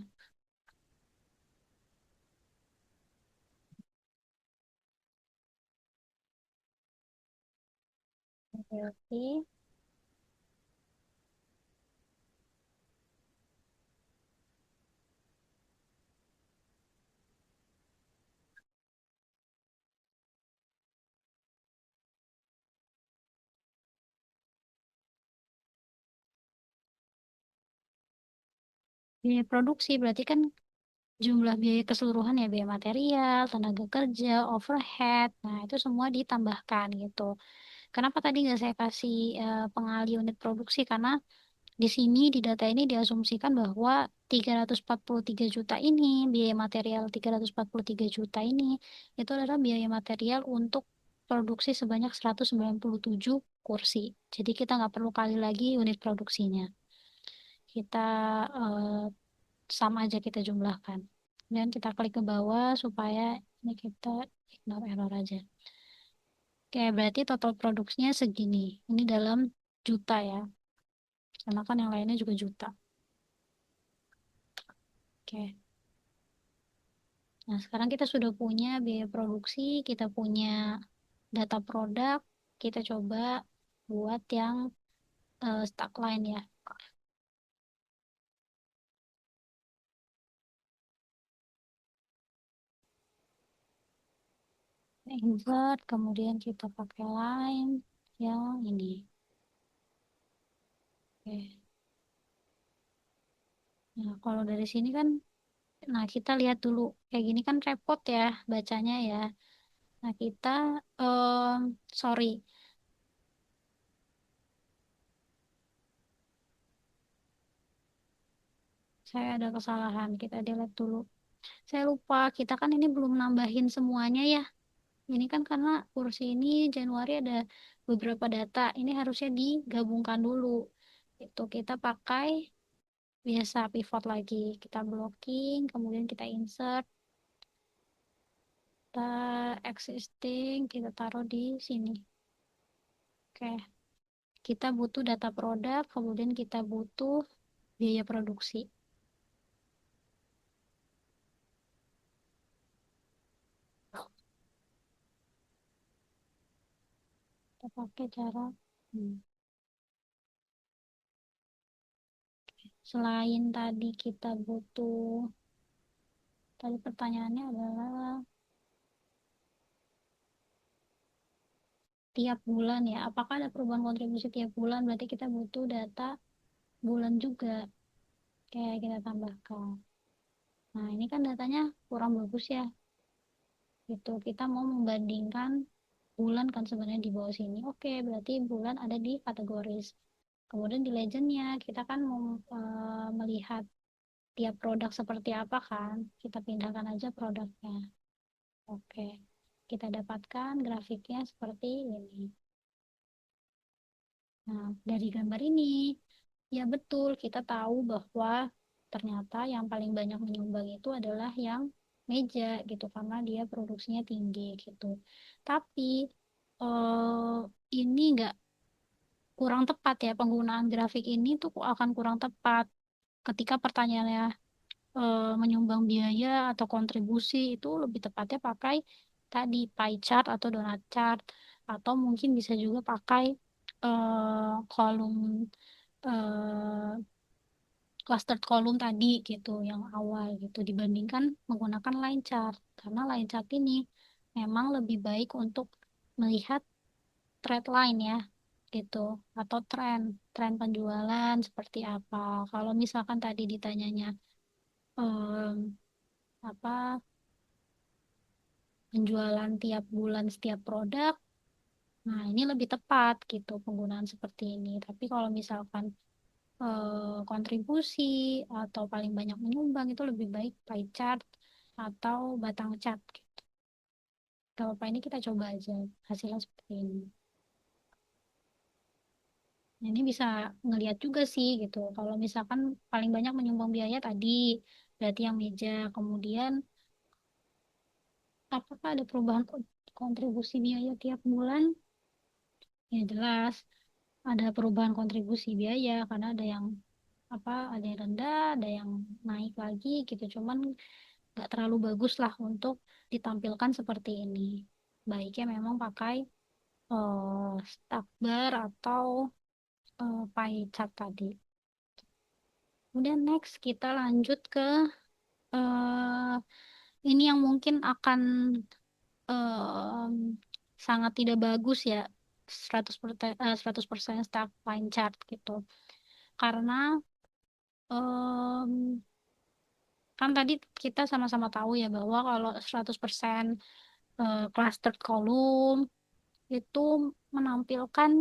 [SPEAKER 1] Oke, oke. Biaya produksi berarti kan jumlah biaya keseluruhan ya, biaya material, tenaga kerja, overhead. Nah, itu semua ditambahkan gitu. Kenapa tadi nggak saya kasih pengali unit produksi? Karena di sini di data ini diasumsikan bahwa 343 juta ini, biaya material 343 juta ini, itu adalah biaya material untuk produksi sebanyak 197 kursi. Jadi kita nggak perlu kali lagi unit produksinya. Kita eh, sama aja kita jumlahkan. Dan kita klik ke bawah supaya ini kita ignore error aja. Oke, berarti total produksinya segini. Ini dalam juta ya. Karena kan yang lainnya juga juta. Oke. Nah, sekarang kita sudah punya biaya produksi, kita punya data produk, kita coba buat yang stack line ya. Invert, kemudian kita pakai line yang ini. Oke. Nah, kalau dari sini kan, nah kita lihat dulu. Kayak gini kan repot ya bacanya ya. Nah, kita, sorry, saya ada kesalahan. Kita delete dulu. Saya lupa, kita kan ini belum nambahin semuanya ya. Ini kan karena kursi ini Januari ada beberapa data. Ini harusnya digabungkan dulu. Itu kita pakai biasa pivot lagi. Kita blocking, kemudian kita insert, kita existing, kita taruh di sini. Oke. Kita butuh data produk, kemudian kita butuh biaya produksi. Kita pakai cara hmm. Selain tadi kita butuh, tadi pertanyaannya adalah tiap bulan ya. Apakah ada perubahan kontribusi tiap bulan? Berarti kita butuh data bulan juga. Kayak kita tambahkan. Nah, ini kan datanya kurang bagus ya. Gitu. Kita mau membandingkan bulan kan sebenarnya di bawah sini. Oke, berarti bulan ada di kategoris. Kemudian di legendnya kita kan mau melihat tiap produk seperti apa kan. Kita pindahkan aja produknya. Oke. Kita dapatkan grafiknya seperti ini. Nah, dari gambar ini, ya betul, kita tahu bahwa ternyata yang paling banyak menyumbang itu adalah yang meja gitu, karena dia produksinya tinggi gitu. Tapi eh, ini nggak kurang tepat ya, penggunaan grafik ini tuh akan kurang tepat ketika pertanyaannya menyumbang biaya atau kontribusi itu lebih tepatnya pakai tadi pie chart atau donut chart atau mungkin bisa juga pakai kolom eh, clustered column tadi gitu yang awal gitu dibandingkan menggunakan line chart karena line chart ini memang lebih baik untuk melihat trend line ya gitu atau tren penjualan seperti apa. Kalau misalkan tadi ditanyanya em, apa penjualan tiap bulan setiap produk. Nah, ini lebih tepat gitu penggunaan seperti ini. Tapi kalau misalkan kontribusi atau paling banyak menyumbang itu lebih baik pie chart atau batang chart gitu. Kalau apa ini kita coba aja hasilnya seperti ini. Nah, ini bisa ngelihat juga sih gitu. Kalau misalkan paling banyak menyumbang biaya tadi berarti yang meja. Kemudian apakah ada perubahan kontribusi biaya tiap bulan? Ya jelas ada perubahan kontribusi biaya karena ada yang ada yang rendah, ada yang naik lagi gitu. Cuman nggak terlalu bagus lah untuk ditampilkan seperti ini. Baiknya memang pakai stack bar atau pie chart tadi. Kemudian next kita lanjut ke eh, ini yang mungkin akan em, sangat tidak bagus ya 100% 100% stack line chart gitu. Karena em, kan tadi kita sama-sama tahu ya bahwa kalau 100% clustered column itu menampilkan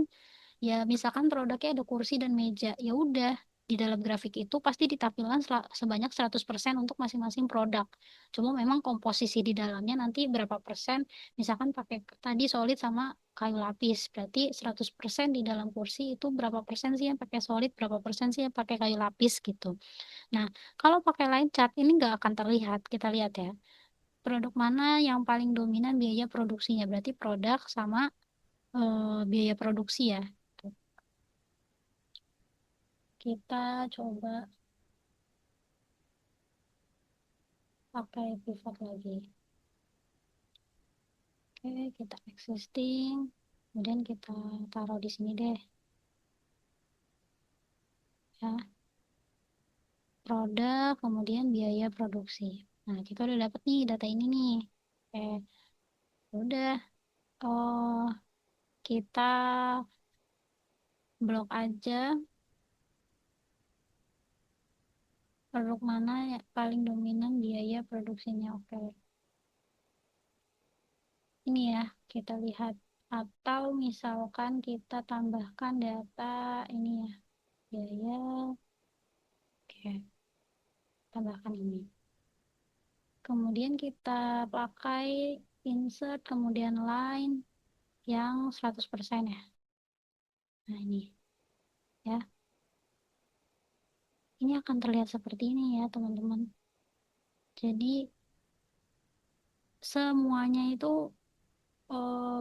[SPEAKER 1] ya misalkan produknya ada kursi dan meja ya udah di dalam grafik itu pasti ditampilkan sebanyak 100% untuk masing-masing produk. Cuma memang komposisi di dalamnya nanti berapa persen misalkan pakai tadi solid sama kayu lapis berarti 100% di dalam kursi itu berapa persen sih yang pakai solid berapa persen sih yang pakai kayu lapis gitu. Nah, kalau pakai line chart ini nggak akan terlihat. Kita lihat ya. Produk mana yang paling dominan biaya produksinya? Berarti produk sama biaya produksi ya. Kita coba pakai pivot lagi. Oke, kita existing. Kemudian kita taruh di sini deh. ya, produk, kemudian biaya produksi. Nah, kita udah dapet nih data ini nih. Oke, udah. Oh, kita blok aja produk mana yang paling dominan biaya produksinya. Oke, ini ya, kita lihat. Atau misalkan kita tambahkan data ini ya, biaya. Oke, tambahkan ini. Kemudian kita pakai insert, kemudian line yang 100% ya. Nah, ini ya. Ini akan terlihat seperti ini ya, teman-teman. Jadi, semuanya itu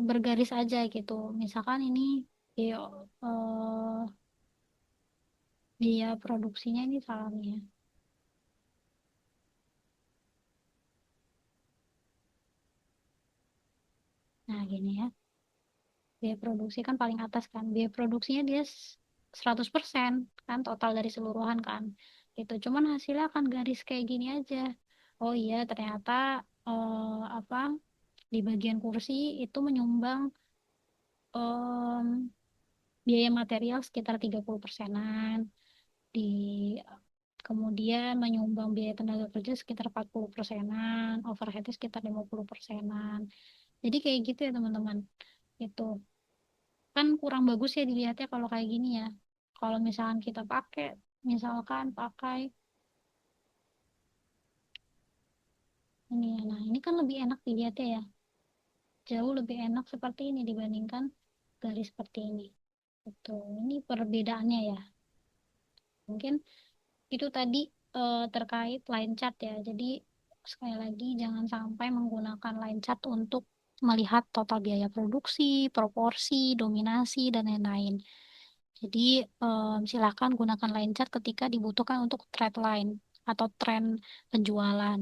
[SPEAKER 1] bergaris aja gitu. Misalkan ini biaya, eh, biaya produksinya ini salah nih ya. Nah, gini ya. Biaya produksi kan paling atas kan. Biaya produksinya dia 100% kan total dari seluruhan kan. Gitu. Cuman hasilnya akan garis kayak gini aja. Oh iya, ternyata apa di bagian kursi itu menyumbang em, biaya material sekitar 30%-an, di kemudian menyumbang biaya tenaga kerja sekitar 40%-an, overheadnya sekitar 50%-an. Jadi kayak gitu ya teman-teman. Itu kan kurang bagus ya dilihatnya kalau kayak gini ya. Kalau misalkan kita pakai, misalkan pakai ini ya. Nah, ini kan lebih enak dilihatnya ya. Jauh lebih enak seperti ini dibandingkan garis seperti ini. Betul. Ini perbedaannya ya. Mungkin itu tadi terkait line chart ya. Jadi sekali lagi jangan sampai menggunakan line chart untuk melihat total biaya produksi, proporsi, dominasi, dan lain-lain. Jadi silakan gunakan line chart ketika dibutuhkan untuk trend line atau tren penjualan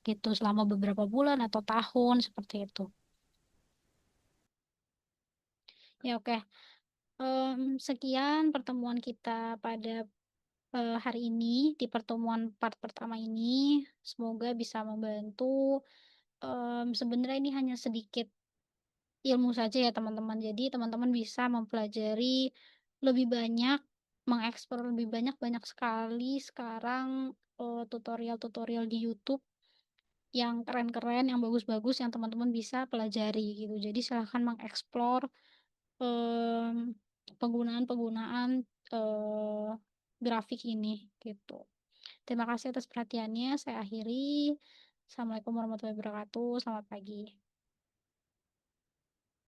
[SPEAKER 1] gitu selama beberapa bulan atau tahun seperti itu. Ya oke. Sekian pertemuan kita pada hari ini di pertemuan part pertama ini. Semoga bisa membantu. Sebenarnya ini hanya sedikit ilmu saja ya teman-teman. Jadi teman-teman bisa mempelajari lebih banyak, mengeksplor lebih banyak, banyak sekali sekarang tutorial-tutorial di YouTube yang keren-keren, yang bagus-bagus, yang teman-teman bisa pelajari gitu. Jadi silahkan mengeksplor penggunaan-penggunaan grafik ini gitu. Terima kasih atas perhatiannya. Saya akhiri. Assalamualaikum warahmatullahi wabarakatuh. Selamat pagi.